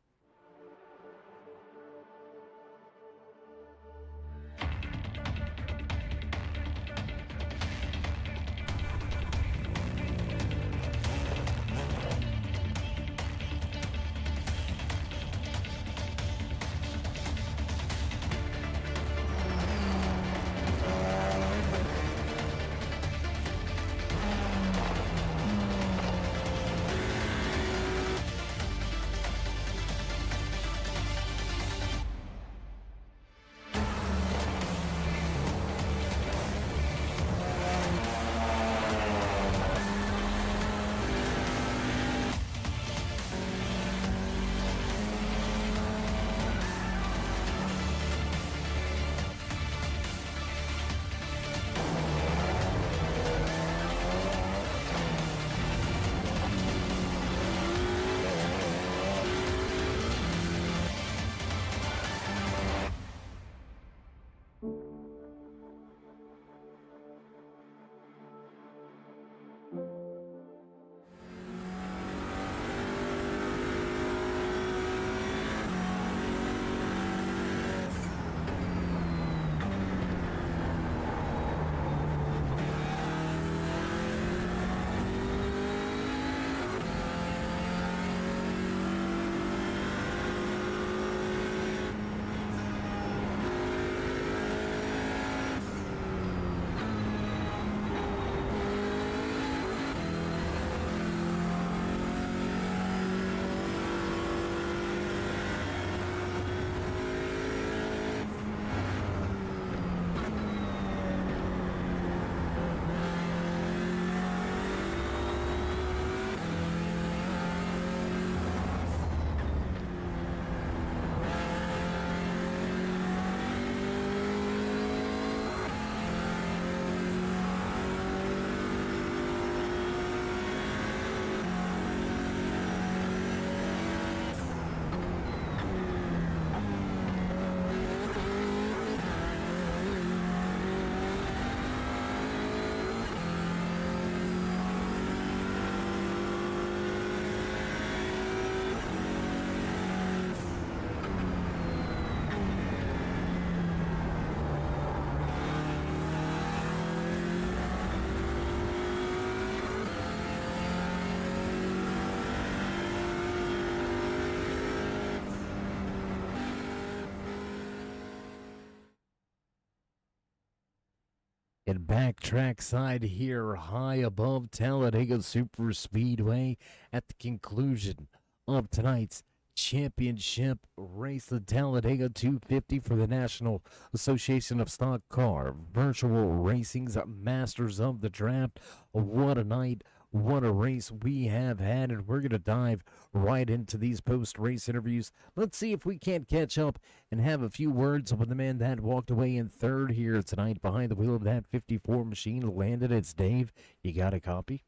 And back trackside here, high above Talladega Super Speedway, at the conclusion of tonight's championship race, the Talladega 250 for the National Association of Stock Car Virtual Racing's Masters of the Draft. What a night. What a race we have had, and we're going to dive right into these post-race interviews. Let's see if we can't catch up and have a few words with the man that walked away in third here tonight behind the wheel of that 54 machine. Landed. It's Dave. You got a copy?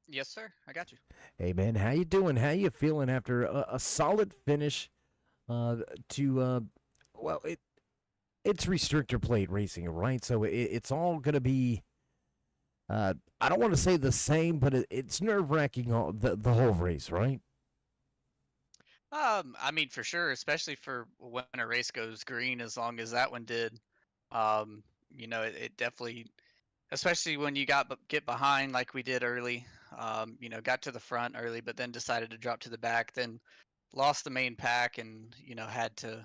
Yes, sir. I got you. Hey, man, how you doing? How you feeling after a solid finish well, it's restrictor plate racing, right? So it's all going to be... I don't want to say the same, but it's nerve-wracking the whole race, right? I mean, for sure, especially for when a race goes green, as long as that one did. It definitely, especially when you get behind like we did early. Got to the front early, but then decided to drop to the back, then lost the main pack, and had to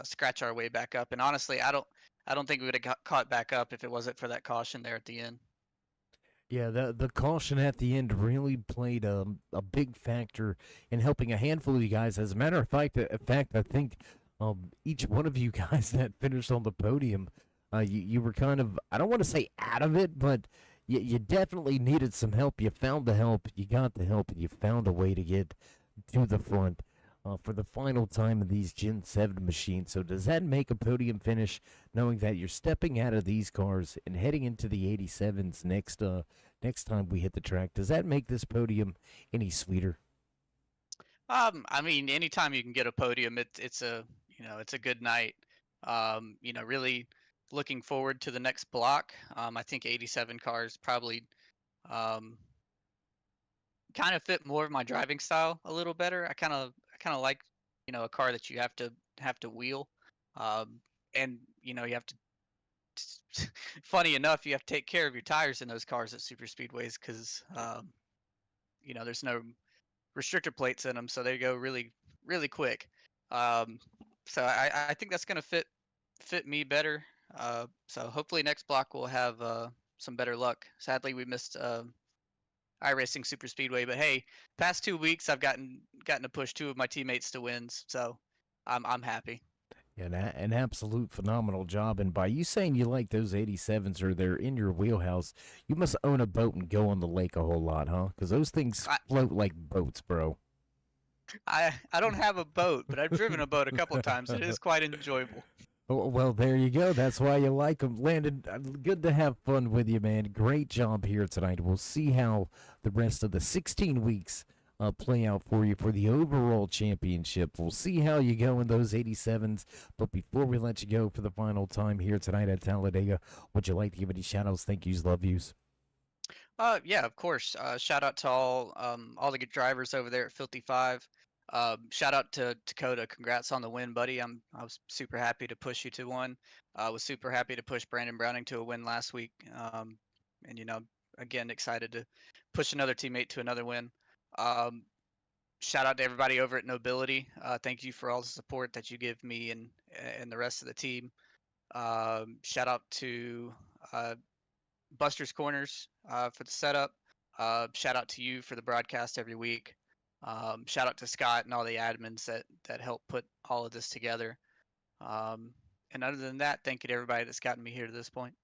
scratch our way back up. And honestly, I don't think we would have got caught back up if it wasn't for that caution there at the end. Yeah, the caution at the end really played a big factor in helping a handful of you guys. As a matter of fact, I think each one of you guys that finished on the podium, you were kind of, I don't want to say out of it, but you definitely needed some help. You found the help, you got the help, and you found a way to get to the front for the final time of these Gen 7 machines. So does that make a podium finish, knowing that you're stepping out of these cars and heading into the 87s next time we hit the track? Does that make this podium any sweeter? I mean, anytime you can get a podium, it's a it's a good night. Really looking forward to the next block. I think 87 cars probably um, kind of fit more of my driving style a little better. I kind of like a car that you have to wheel, um, and you have to. Funny enough, you have to take care of your tires in those cars at super speedways because there's no restrictor plates in them, so they go really really quick. Um, so I think that's gonna fit me better. So hopefully next block we'll have some better luck. Sadly, we missed iRacing Super Speedway, but hey, past 2 weeks I've gotten to push two of my teammates to wins, so I'm happy. An absolute phenomenal job. And by you saying you like those 87s or they're in your wheelhouse, you must own a boat and go on the lake a whole lot, huh? Because those things I, float like boats, bro. I don't have a boat, but I've driven a boat a couple of times. It is quite enjoyable. Oh, well, there you go. That's why you like them. Landon, good to have fun with you, man. Great job here tonight. We'll see how the rest of the 16 weeks play out for you for the overall championship. We'll see how you go in those 87s. But before we let you go for the final time here tonight at Talladega, would you like to give any shout outs, thank yous, love yous? Yeah, of course. Shout out to all the good drivers over there at Filthy Five. Shout out to Dakota. Congrats on the win, buddy. I was super happy to push you to one. I was super happy to push Brandon Browning to a win last week. And again, excited to push another teammate to another win. Um, Shout out to everybody over at Nobility. Thank you for all the support that you give me and the rest of the team. Shout out to uh, Buster's Corners for the setup. Shout out to you for the broadcast every week. Shout out to Scott and all the admins that help put all of this together. And other than that, thank you to everybody that's gotten me here to this point.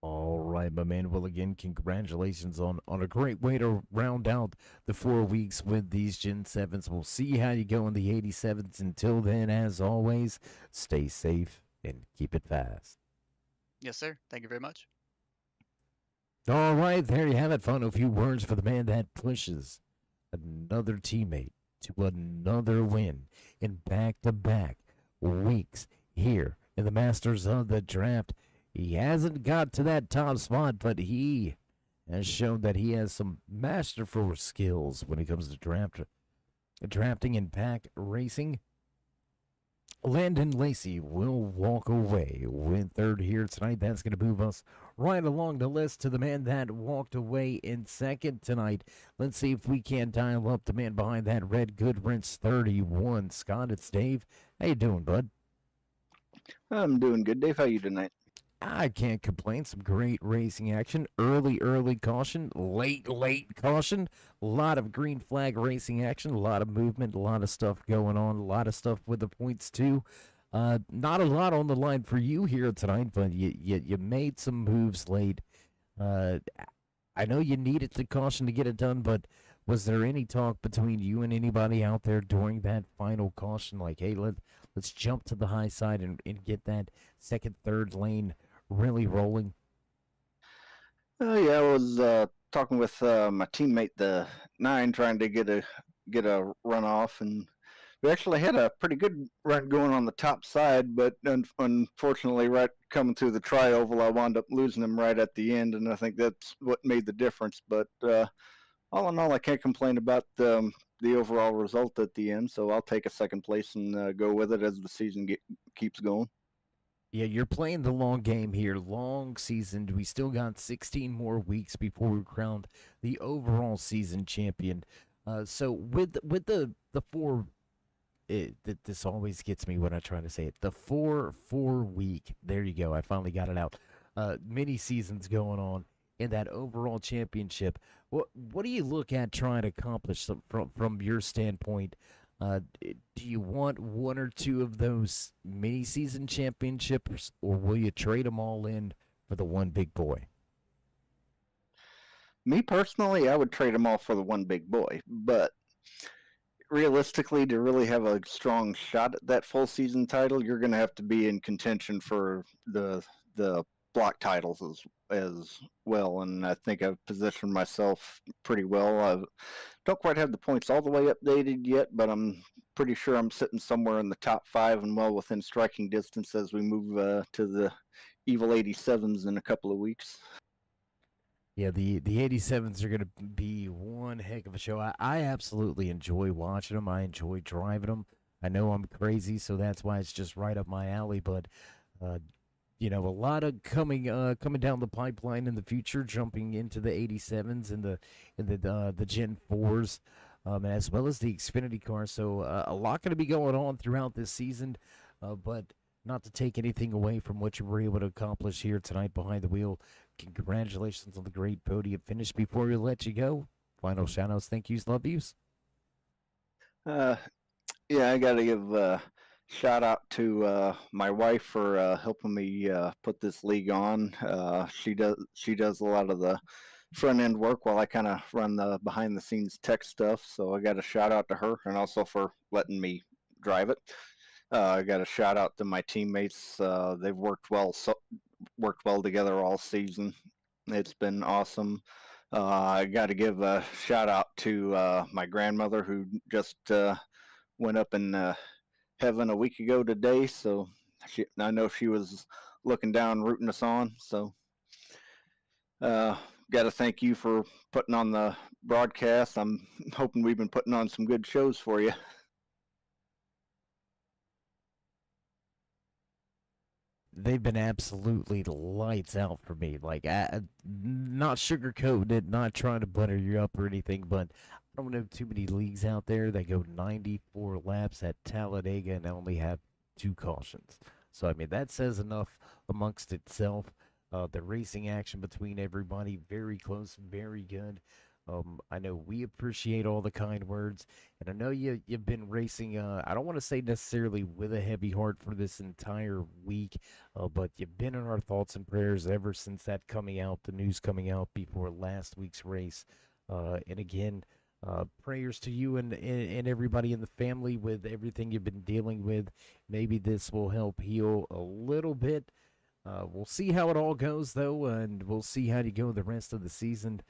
All right, my man. Well, again, congratulations on a great way to round out the 4 weeks with these Gen 7s. We'll see how you go in the 87s. Until then, as always, stay safe and keep it fast. Yes, sir. Thank you very much. All right, there you have it. Final few words for the man that pushes another teammate to another win in back-to-back weeks here in the Masters of the Draft. He hasn't got to that top spot, but he has shown that he has some masterful skills when it comes to drafting and pack racing. Landon Lacey will walk away with third here tonight. That's going to move us right along the list to the man that walked away in second tonight. Let's see if we can dial up the man behind that red Goodwrench 31. Scott, it's Dave. How you doing, bud? I'm doing good, Dave. How you tonight? I can't complain. Some great racing action. Early caution. Late caution. A lot of green flag racing action. A lot of movement. A lot of stuff going on. A lot of stuff with the points, too. Not a lot on the line for you here tonight, but you made some moves late. I know you needed the caution to get it done, but was there any talk between you and anybody out there during that final caution? Like, hey, let's jump to the high side and get that second, third lane really rolling? Yeah, I was talking with my teammate, the 9, trying to get a run off, and we actually had a pretty good run going on the top side, but unfortunately, right coming through the tri-oval, I wound up losing him right at the end, and I think that's what made the difference. But all in all, I can't complain about the overall result at the end, so I'll take a second place and go with it as the season keeps going. Yeah, you're playing the long game here, long season. We still got 16 more weeks before we crown the overall season champion. So with the four, this always gets me when I try to say it. The 4-4 week. There you go. I finally got it out. Mini seasons going on in that overall championship. What do you look at trying to accomplish from your standpoint? Do you want one or two of those mini season championships, or will you trade them all in for the one big boy? Me personally, I would trade them all for the one big boy, but realistically, to really have a strong shot at that full season title, you're going to have to be in contention for the block titles as well, and I think I've positioned myself pretty well. I don't quite have the points all the way updated yet, but I'm pretty sure I'm sitting somewhere in the top 5 and well within striking distance as we move to the Evil 87s in a couple of weeks. Yeah, the 87s are going to be one heck of a show. I absolutely enjoy watching them. I enjoy driving them. I know I'm crazy, so that's why it's just right up my alley. But you know, a lot of coming down the pipeline in the future, jumping into the 87s and the Gen 4s, as well as the Xfinity cars. So a lot going to be going on throughout this season, but not to take anything away from what you were able to accomplish here tonight behind the wheel. Congratulations on the great podium finish. Before we let you go, final shout-outs, thank yous, love yous. Yeah, I got to give a shout out to my wife for helping me put this league on. She does a lot of the front end work while I kind of run the behind the scenes tech stuff. So I got a shout out to her, and also for letting me drive it. I got a shout out to my teammates. They've worked well together all season. It's been awesome. I got to give a shout out to my grandmother who just went up in heaven a week ago today. So I know she was looking down, rooting us on. So got to thank you for putting on the broadcast. I'm hoping we've been putting on some good shows for you. They've been absolutely lights out for me. Like, not sugarcoating it, not trying to butter you up or anything, but I don't know too many leagues out there that go 94 laps at Talladega and only have 2 cautions. So, I mean, that says enough amongst itself. The racing action between everybody, very close, very good. I know we appreciate all the kind words, and I know you've been racing. I don't want to say necessarily with a heavy heart for this entire week, but you've been in our thoughts and prayers ever since that coming out, the news coming out before last week's race. And again, prayers to you and everybody in the family with everything you've been dealing with. Maybe this will help heal a little bit. We'll see how it all goes, though, and we'll see how you go the rest of the season.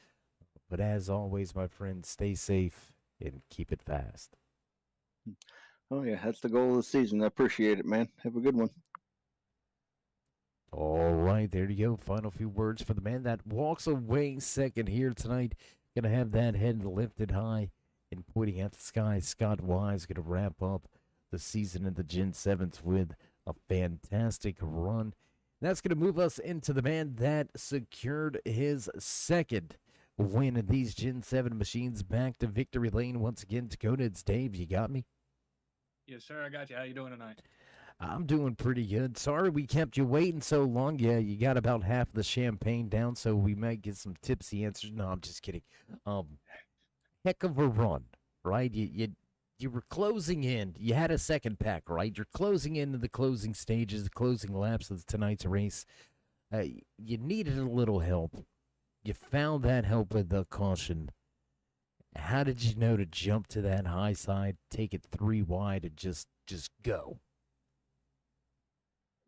But as always, my friends, stay safe and keep it fast. Oh, yeah, that's the goal of the season. I appreciate it, man. Have a good one. All right, there you go. Final few words for the man that walks away second here tonight. Going to have that head lifted high and pointing at the sky. Scott Wise going to wrap up the season in the Gen 7s with a fantastic run. That's going to move us into the man that secured his second win of these Gen 7 machines. Back to victory lane once again. Dakota, it's Dave. You got me? Yes, sir. I got you. How you doing tonight? I'm doing pretty good. Sorry we kept you waiting so long. Yeah, you got about half the champagne down, so we might get some tipsy answers. No, I'm just kidding. Heck of a run, right? You were closing in. You had a second pack, right? You're closing into the closing stages, the closing laps of tonight's race. You needed a little help. You found that help with the caution. How did you know to jump to that high side, take it 3 wide, and just go?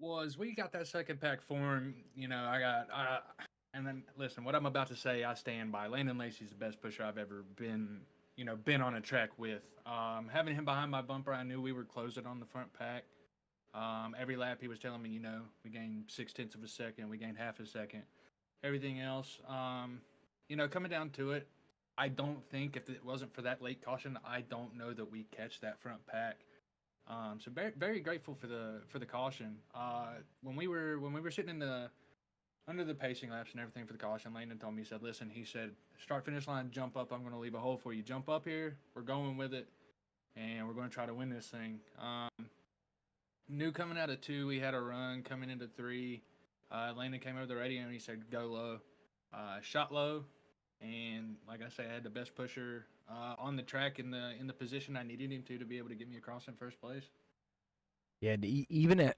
Was we got that second pack form, and then listen, what I'm about to say, I stand by. Landon Lacey's the best pusher I've ever been on a track with. Having him behind my bumper, I knew we were closing on the front pack. Every lap he was telling me, we gained 0.6 of a second, we gained half a second. Everything else, coming down to it, I don't think if it wasn't for that late caution, I don't know that we catch that front pack. So very, very grateful for the caution. When we were sitting under the pacing laps and everything for the caution, Landon told me, he said, start finish line, jump up. I'm going to leave a hole for you. Jump up here. We're going with it, and we're going to try to win this thing. Knew coming out of 2, we had a run coming into 3. Landon came over the radio and he said, go low. Shot low, and like I say, I had the best pusher on the track in the position I needed him to be able to get me across in first place. Yeah, and even at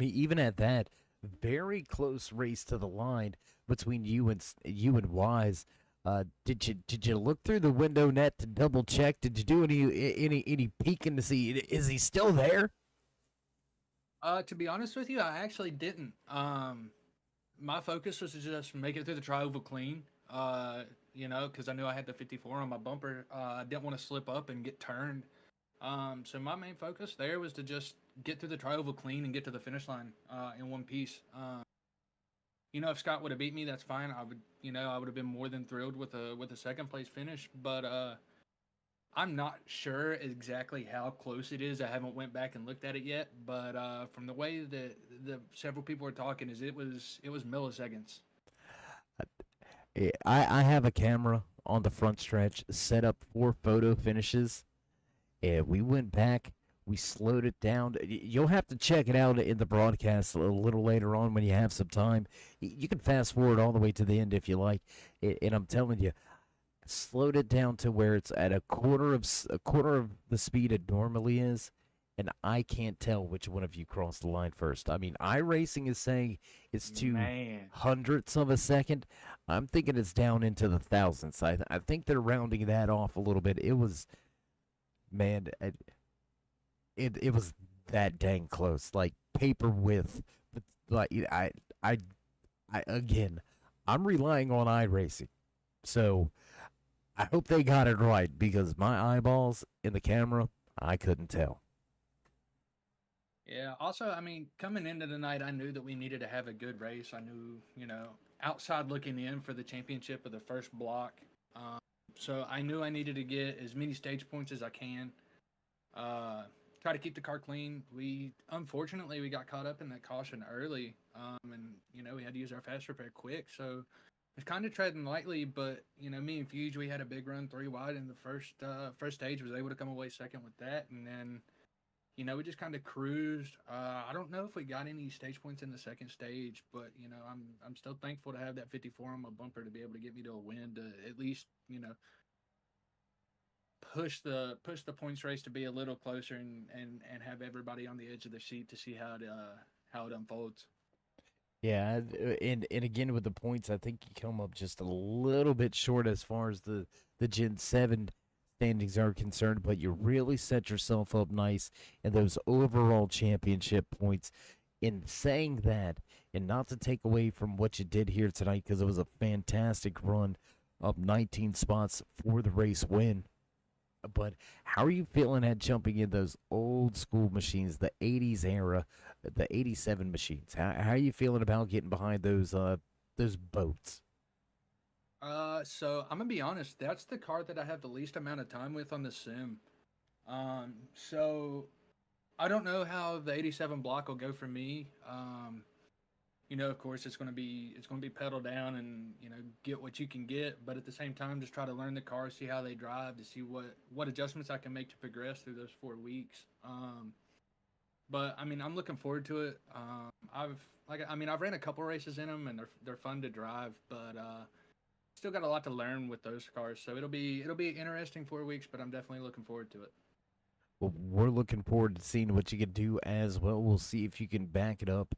even at that, very close race to the line between you and Wise. Did you look through the window net to double check? Did you do any peeking to see is he still there? To be honest with you, I actually didn't. my focus was to just make it through the tri-oval clean. Because I knew I had the 54 on my bumper. I didn't want to slip up and get turned. So my main focus there was to just get through the tri-oval clean and get to the finish line in one piece. If Scott would have beat me, that's fine. I would have been more than thrilled with a second place finish. But I'm not sure exactly how close it is. I haven't went back and looked at it yet. But from the way that the several people are talking, it was milliseconds. I have a camera on the front stretch set up for photo finishes. And we went back, we slowed it down. You'll have to check it out in the broadcast a little later on when you have some time. You can fast forward all the way to the end if you like. And I'm telling you, slowed it down to where it's at a quarter of the speed it normally is, and I can't tell which one of you crossed the line first. I mean, iRacing is saying it's two hundredths of a second. I'm thinking it's down into the thousandths. I think they're rounding that off a little bit. It was, man, it was that dang close, like paper width. But like I again, I'm relying on iRacing, so I hope they got it right because my eyeballs in the camera, I couldn't tell. Yeah. Also, I mean, coming into the night, I knew that we needed to have a good race. I knew, outside looking in for the championship of the first block. So I knew I needed to get as many stage points as I can. Try to keep the car clean. Unfortunately, we got caught up in that caution early. And we had to use our fast repair quick. So it's kind of treading lightly, but me and Fuge, we had a big run 3 wide in the first stage. Was able to come away second with that, and then we just kind of cruised. I don't know if we got any stage points in the second stage, but I'm still thankful to have that 54 on my bumper to be able to get me to a win to at least push the points race to be a little closer and have everybody on the edge of their seat to see how it unfolds. Yeah, and again with the points, I think you come up just a little bit short as far as the Gen 7 standings are concerned, but you really set yourself up nice in those overall championship points. In saying that, and not to take away from what you did here tonight, because it was a fantastic run up 19 spots for the race win. But how are you feeling at jumping in those old school machines, the 80s era, the 87 machines? How are you feeling about getting behind those boats? So I'm gonna be honest. That's the car that I have the least amount of time with on the sim. So I don't know how the 87 block will go for me. Of course, it's gonna be pedal down and get what you can get, but at the same time, just try to learn the car, see how they drive, to see what adjustments I can make to progress through those 4 weeks. But I mean, I'm looking forward to it. I've ran a couple races in them, and they're fun to drive, but still got a lot to learn with those cars. So it'll be interesting 4 weeks, but I'm definitely looking forward to it. Well, we're looking forward to seeing what you can do as well. We'll see if you can back up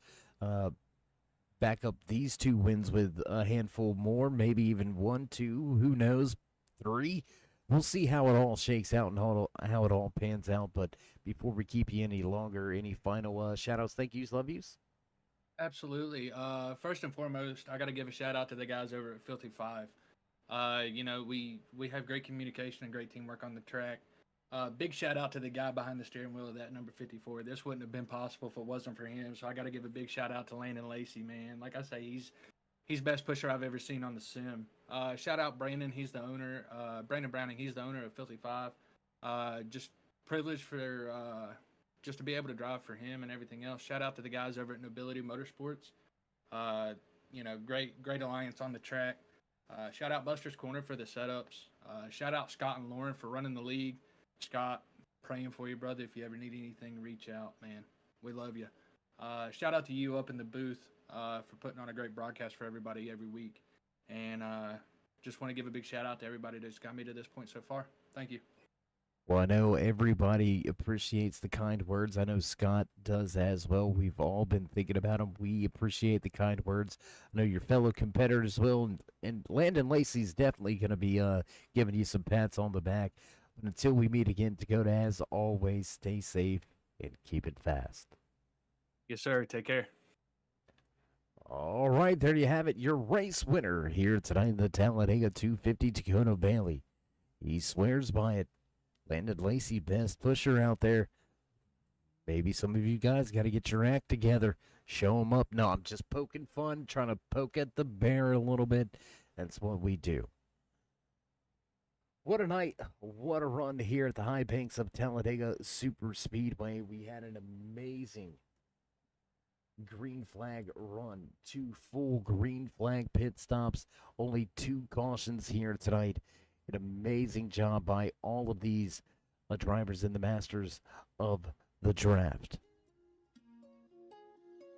these 2 wins with a handful more, maybe even 1, 2, who knows, 3. We'll see how it all shakes out and how it all pans out. But before we keep you any longer, any final shout-outs, thank yous, love yous? Absolutely. First and foremost, I got to give a shout out to the guys over at Filthy Five. We have great communication and great teamwork on the track. Big shout out to the guy behind the steering wheel of that number 54. This wouldn't have been possible if it wasn't for him. So I got to give a big shout out to Landon Lacey, man. Like I say, he's best pusher I've ever seen on the sim. Shout out Brandon. He's the owner. Brandon Browning. He's the owner of Filthy Five. Just privileged for just to be able to drive for him and everything else. Shout out to the guys over at Nobility Motorsports. Great alliance on the track. Shout out Buster's Corner for the setups. Shout out Scott and Lauren for running the league. Scott, praying for you, brother. If you ever need anything, reach out, man. We love you. Shout out to you up in the booth for putting on a great broadcast for everybody every week. And just want to give a big shout out to everybody that's got me to this point so far. Thank you. Well, I know everybody appreciates the kind words. I know Scott does as well. We've all been thinking about him. We appreciate the kind words. I know your fellow competitors will. And Landon Lacey's definitely going to be giving you some pats on the back. But until we meet again, Dakota, as always, stay safe and keep it fast. Yes, sir. Take care. All right, there you have it. Your race winner here tonight in the Talladega 250 Dakota Bailey. He swears by it. Landon Lacey, best pusher out there. Maybe some of you guys got to get your act together. Show them up. No, I'm just poking fun, trying to poke at the bear a little bit. That's what we do. What a night. What a run here at the high banks of Talladega Super Speedway. We had an amazing green flag run. 2 full green flag pit stops. Only 2 cautions here tonight. An amazing job by all of these drivers in the Masters of the Draft.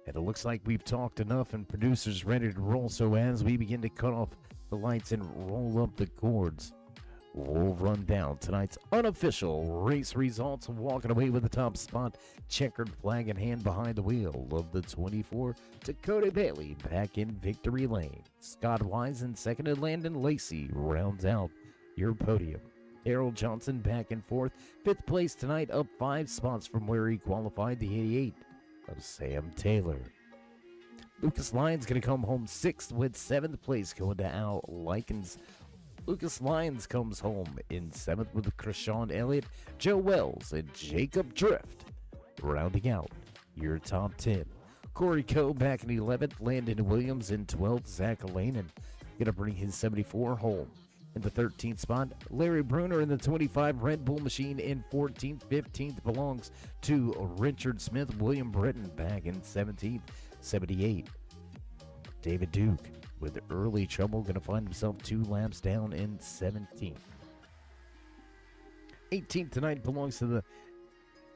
And it looks like we've talked enough and producers ready to roll. So as we begin to cut off the lights and roll up the cords, we'll run down tonight's unofficial race results. Walking away with the top spot, checkered flag in hand behind the wheel of the 24, Dakota Bailey back in victory lane. Scott Wise in second and Landon Lacey rounds out your podium. Darrell Johnson back in fourth. 5th place tonight, up 5 spots from where he qualified, the 88 of Sam Taylor. Lucas Lyons going to come home 6th with 7th place going to Al Likens. Lucas Lyons comes home in 7th with Krishawn Elliott, Joe Wells, and Jacob Drift. Rounding out your top 10. Corey Coe back in 11th, Landon Williams in 12th, Zach Alanin going to bring his 74 home. In the 13th spot, Larry Bruner in the 25 Red Bull machine in 14th. 15th belongs to Richard Smith. William Britton back in 17th. 78. David Duke with early trouble, going to find himself 2 laps down in 17th. 18th tonight belongs to the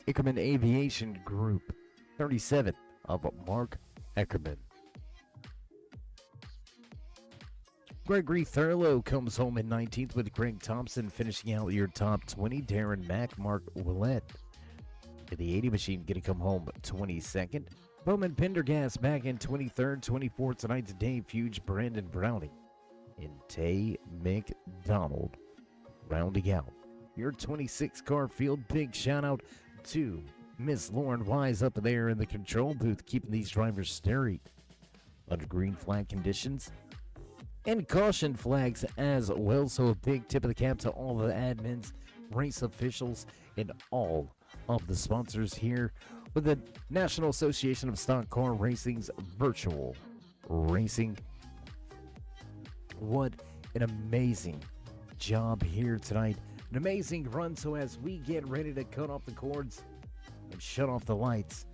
Ickerman Aviation Group. 37th of Mark Eckerman. Gregory Thurlow comes home in 19th with Greg Thompson finishing out your top 20. Darren Mack, Mark Willett in the 80 machine going to come home 22nd. Bowman Pendergast back in 23rd. 24th tonight's Dave Fuge, Brandon Browning, and Tay McDonald rounding out your 26 car field. Big shout out to Miss Lauren Wise up there in the control booth, keeping these drivers steady under green flag conditions and caution flags as well. So a big tip of the cap to all the admins, race officials, and all of the sponsors here with the National Association of Stock Car Racing's virtual racing. What an amazing job here tonight. An amazing run. So as we get ready to cut off the cords and shut off the lights,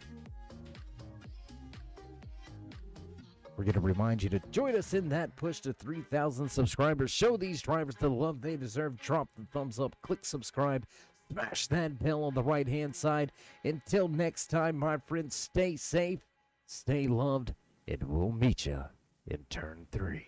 we're going to remind you to join us in that push to 3,000 subscribers. Show these drivers the love they deserve. Drop the thumbs up, click subscribe, smash that bell on the right-hand side. Until next time, my friends, stay safe, stay loved, and we'll meet you in turn 3.